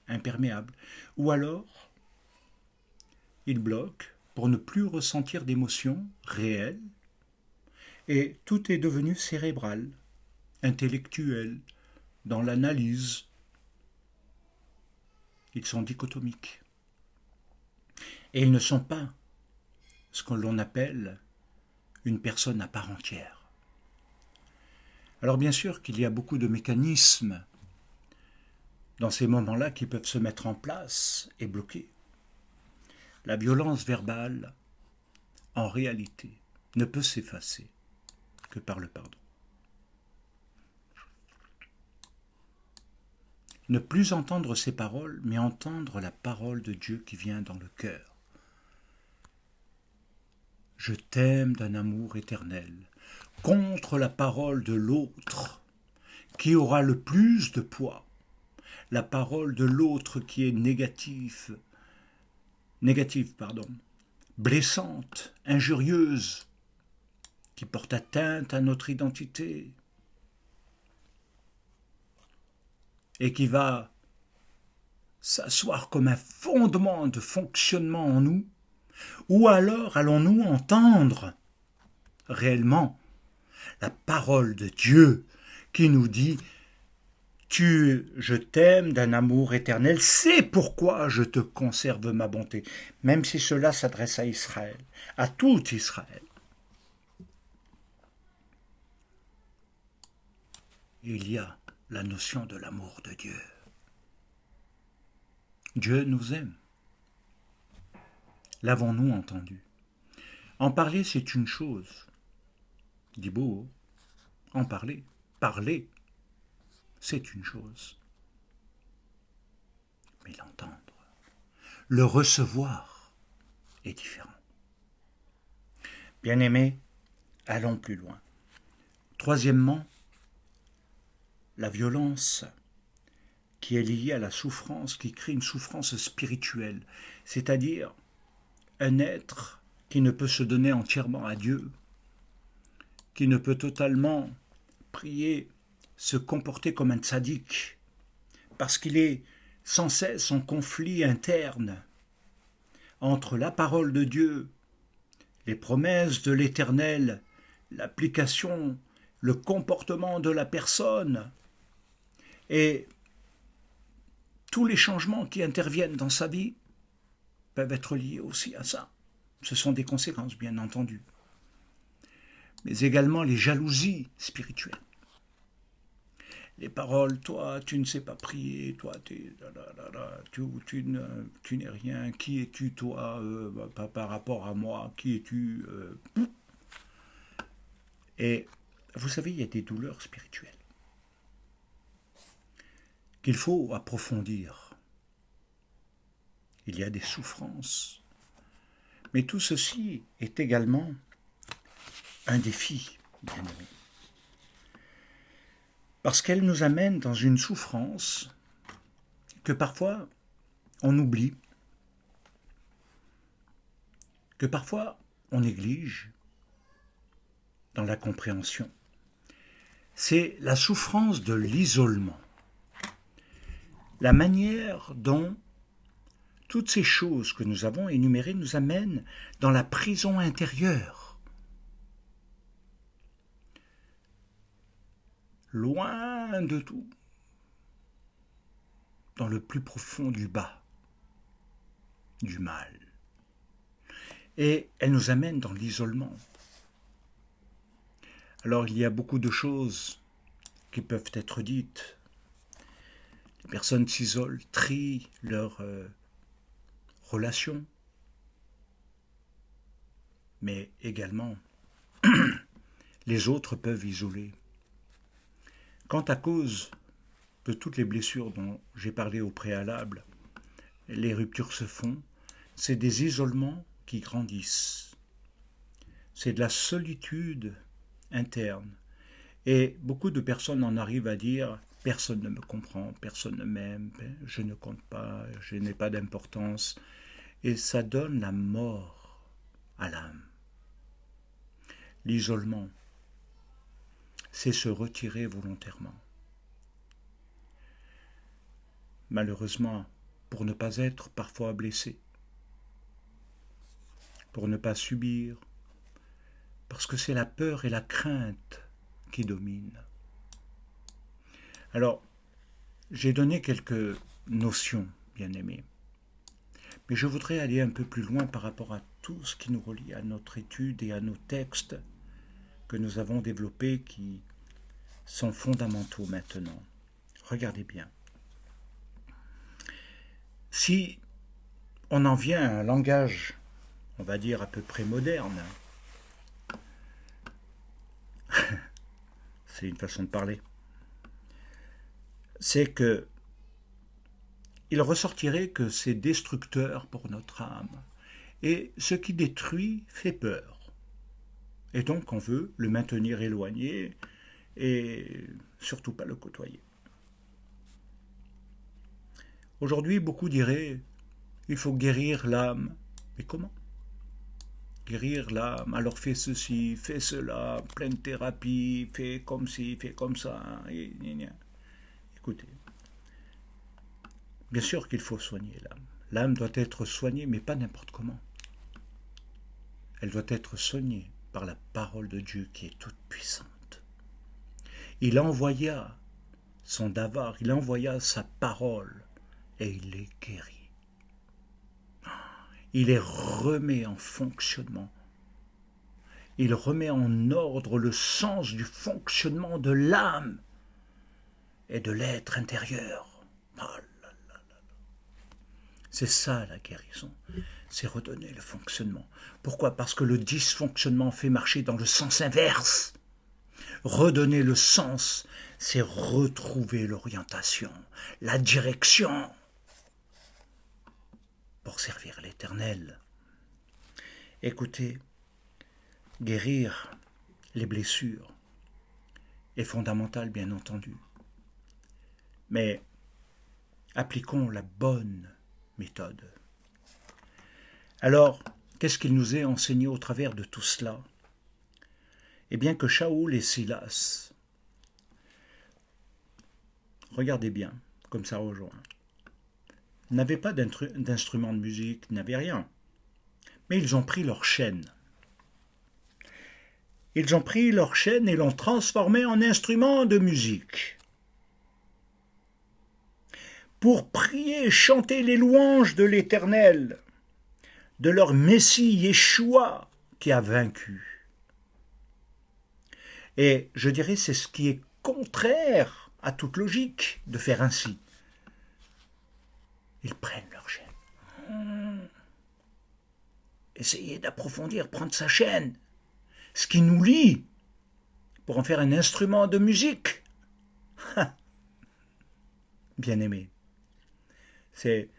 imperméables, ou alors ils bloquent pour ne plus ressentir d'émotions réelles, et tout est devenu cérébral, intellectuel, dans l'analyse. Ils sont dichotomiques. Et ils ne sont pas ce que l'on appelle une personne à part entière. Alors bien sûr qu'il y a beaucoup de mécanismes dans ces moments-là qui peuvent se mettre en place et bloquer. La violence verbale, en réalité, ne peut s'effacer que par le pardon. Ne plus entendre ces paroles, mais entendre la parole de Dieu qui vient dans le cœur. Je t'aime d'un amour éternel, contre la parole de l'autre, qui aura le plus de poids. La parole de l'autre qui est négative, blessante, injurieuse, qui porte atteinte à notre identité et qui va s'asseoir comme un fondement de fonctionnement en nous, ou alors allons-nous entendre réellement la parole de Dieu qui nous dit « Je t'aime d'un amour éternel, c'est pourquoi je te conserve ma bonté », même si cela s'adresse à Israël, à tout Israël. Il y a la notion de l'amour de Dieu. Dieu nous aime. L'avons-nous entendu? En parler, c'est une chose. Dit beau, en parler, c'est une chose. Mais l'entendre, le recevoir est différent. Bien-aimés, allons plus loin. Troisièmement, la violence qui est liée à la souffrance, qui crée une souffrance spirituelle, c'est-à-dire un être qui ne peut se donner entièrement à Dieu, qui ne peut totalement prier, se comporter comme un tzaddik, parce qu'il est sans cesse en conflit interne entre la parole de Dieu, les promesses de l'Éternel, l'application, le comportement de la personne et tous les changements qui interviennent dans sa vie peuvent être liés aussi à ça. Ce sont des conséquences, bien entendu. Mais également les jalousies spirituelles. Les paroles, toi, tu ne sais pas prier, toi, tu n'es rien, qui es-tu, toi, par rapport à moi, qui es-tu Et vous savez, il y a des douleurs spirituelles. qu'il faut approfondir. Il y a des souffrances. Mais tout ceci est également un défi, bien-aimés. Parce qu'elle nous amène dans une souffrance que parfois on oublie, que parfois on néglige dans la compréhension. C'est la souffrance de l'isolement. La manière dont toutes ces choses que nous avons énumérées nous amènent dans la prison intérieure. Loin de tout, dans le plus profond du bas, du mal. Et elle nous amène dans l'isolement. Alors il y a beaucoup de choses qui peuvent être dites. Les personnes s'isolent, trient leurs relations, mais également les autres peuvent isoler. Quand à cause de toutes les blessures dont j'ai parlé au préalable, les ruptures se font, c'est des isolements qui grandissent. C'est de la solitude interne. Et beaucoup de personnes en arrivent à dire « personne ne me comprend, personne ne m'aime, je ne compte pas, je n'ai pas d'importance ». Et ça donne la mort à l'âme. L'isolement, c'est se retirer volontairement. Malheureusement, pour ne pas être parfois blessé, pour ne pas subir, parce que c'est la peur et la crainte qui dominent. Alors, j'ai donné quelques notions, bien-aimés, mais je voudrais aller un peu plus loin par rapport à tout ce qui nous relie à notre étude et à nos textes que nous avons développés qui sont fondamentaux maintenant. Regardez bien. Si on en vient à un langage, on va dire à peu près moderne, c'est une façon de parler, c'est que il ressortirait que c'est destructeur pour notre âme. Et ce qui détruit fait peur. Et donc on veut le maintenir éloigné et surtout pas le côtoyer. Aujourd'hui, beaucoup diraient il faut guérir l'âme. Mais comment? Guérir l'âme, alors fais ceci, fais cela, pleine thérapie, fais comme ci, fais comme ça. Écoutez, bien sûr qu'il faut soigner l'âme. L'âme doit être soignée, mais pas n'importe comment. Elle doit être soignée par la parole de Dieu qui est toute puissante. Il envoya son davar, il envoya sa parole et il les guérit. Il les remet en fonctionnement. Il remet en ordre le sens du fonctionnement de l'âme et de l'être intérieur. Oh là là là. C'est ça la guérison, c'est redonner le fonctionnement. Pourquoi? Parce que le dysfonctionnement fait marcher dans le sens inverse. Redonner le sens, c'est retrouver l'orientation, la direction pour servir l'Éternel. Écoutez, guérir les blessures est fondamental, bien entendu. Mais appliquons la bonne méthode. Alors, qu'est-ce qu'il nous est enseigné au travers de tout cela? Eh bien que Shaoul et Silas, regardez bien, comme ça rejoint, n'avaient pas d'instrument de musique, n'avaient rien. Mais ils ont pris leur chaîne. Ils ont pris leur chaîne et l'ont transformée en instrument de musique. Pour prier et chanter les louanges de l'Éternel, de leur Messie Yeshua qui a vaincu. Et je dirais c'est ce qui est contraire à toute logique de faire ainsi. Ils prennent leur chaîne. Essayez d'approfondir, prendre sa chaîne, ce qui nous lie, pour en faire un instrument de musique. bien-aimés. C'est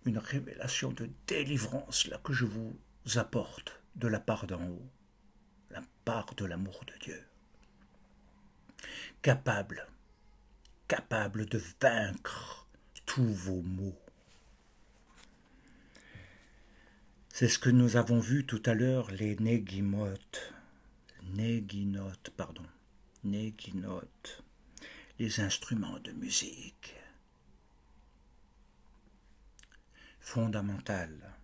une révélation de délivrance là que je vous apporte de la part d'en haut, la part de l'amour de Dieu. Capable de vaincre tous vos maux. C'est ce que nous avons vu tout à l'heure, les néginotes, les instruments de musique. Fondamental.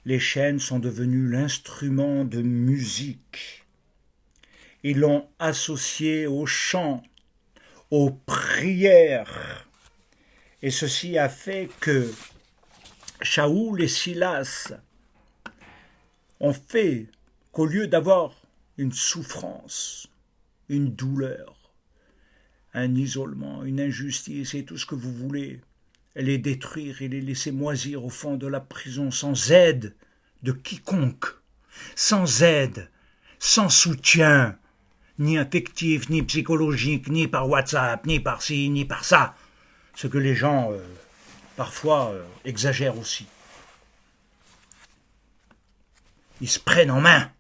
Les chaînes sont devenues l'instrument de musique. Ils l'ont associé au chant, aux prières. Et ceci a fait que Shaoul et Silas ont fait qu'au lieu d'avoir une souffrance, une douleur, un isolement, une injustice et tout ce que vous voulez, les détruire et les laisser moisir au fond de la prison sans aide de quiconque, sans aide, sans soutien, ni affectif, ni psychologique, ni par WhatsApp, ni par ci, ni par ça, ce que les gens parfois exagèrent aussi. Ils se prennent en main.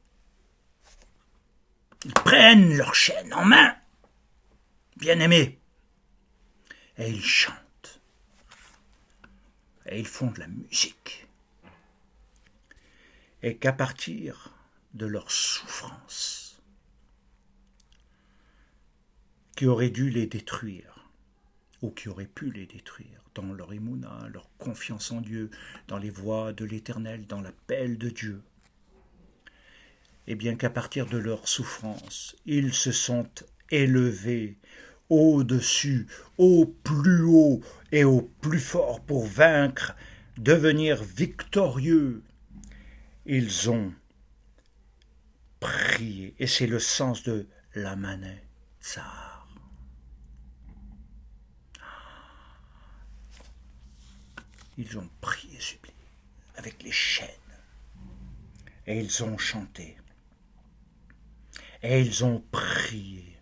Ils prennent leur chaîne en main, bien-aimés, et ils chantent. Et ils font de la musique. Et qu'à partir de leur souffrance, qui aurait dû les détruire, ou qui aurait pu les détruire, dans leur émouna, leur confiance en Dieu, dans les voies de l'Éternel, dans l'appel de Dieu, et bien qu'à partir de leur souffrance, ils se sont élevés au-dessus, au plus haut et au plus fort pour vaincre, devenir victorieux. Ils ont prié, et c'est le sens de la Manet Tsar. Ils ont prié, supplié, avec les chaînes, et ils ont chanté, et ils ont prié.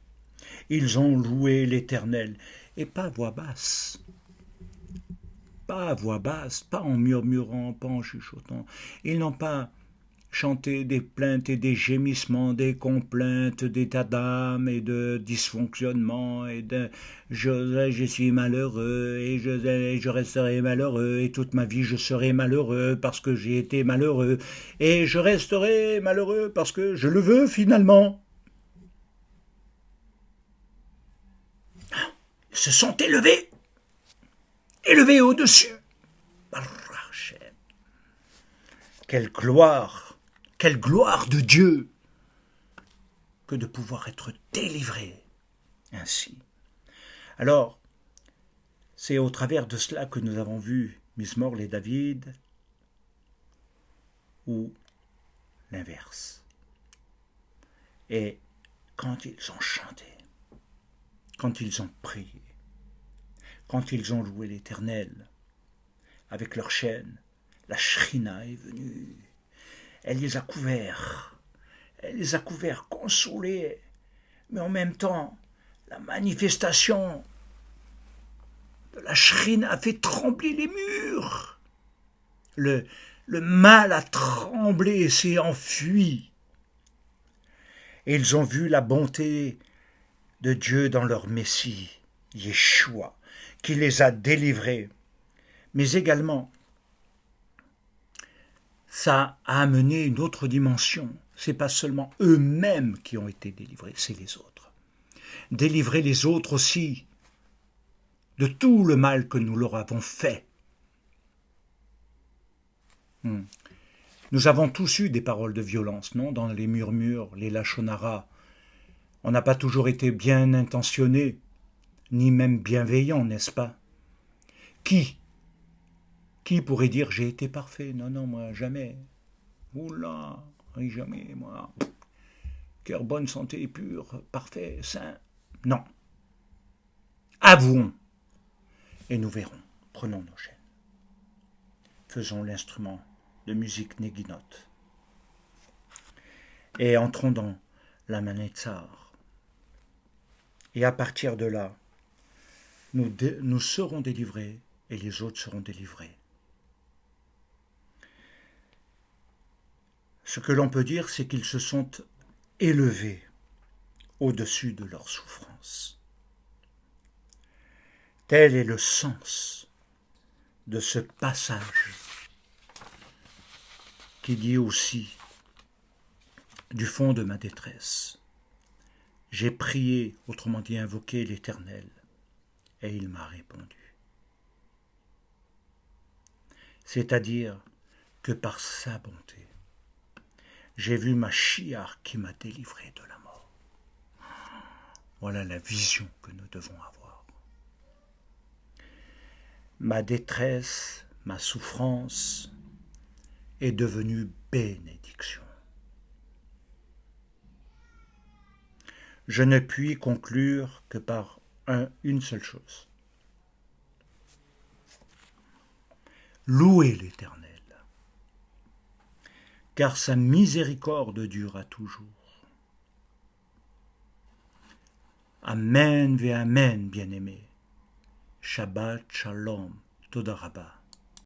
Ils ont loué l'Éternel, et pas à voix basse, pas en murmurant, pas en chuchotant. Ils n'ont pas chanté des plaintes et des gémissements, des complaintes d'état d'âme et de dysfonctionnement et de je suis malheureux et je resterai malheureux et toute ma vie je serai malheureux parce que j'ai été malheureux et je resterai malheureux parce que je le veux finalement. Ils se sont élevés au-dessus. Quelle gloire de Dieu que de pouvoir être délivré ainsi. Alors, c'est au travers de cela que nous avons vu Mizmor et David, ou l'inverse. Et quand ils ont chanté, quand ils ont prié, quand ils ont loué l'Éternel, avec leur chaîne, la Shrina est venue. Elle les a couverts, consolés, mais en même temps, la manifestation de la Shrina a fait trembler les murs. Le mal a tremblé et s'est enfui. Et ils ont vu la bonté de Dieu dans leur Messie, Yeshua, qui les a délivrés. Mais également, ça a amené une autre dimension. Ce n'est pas seulement eux-mêmes qui ont été délivrés, c'est les autres. Délivrer les autres aussi de tout le mal que nous leur avons fait. Nous avons tous eu des paroles de violence, non? Dans les murmures, les lachonara. On n'a pas toujours été bien intentionnés, ni même bienveillants, n'est-ce pas? Qui pourrait dire j'ai été parfait? Non, moi, jamais. Oula, jamais, moi. Cœur, bonne santé, pur, parfait, saint. Non. Avouons, et nous verrons. Prenons nos chaînes. Faisons l'instrument de musique néginote. Et entrons dans la Manet Tsar. Et à partir de là, nous serons délivrés et les autres seront délivrés. Ce que l'on peut dire, c'est qu'ils se sont élevés au-dessus de leur souffrance. Tel est le sens de ce passage qui dit aussi, du fond de ma détresse, j'ai prié, autrement dit invoqué l'Éternel, et il m'a répondu. C'est-à-dire que par sa bonté, j'ai vu Mashiach qui m'a délivré de la mort. Voilà la vision que nous devons avoir. Ma détresse, ma souffrance est devenue bénédiction. Je ne puis conclure que par une seule chose. Louez l'Éternel, car sa miséricorde dure à toujours. Amen ve Amen, bien-aimés. Shabbat Shalom, Toda Rabba.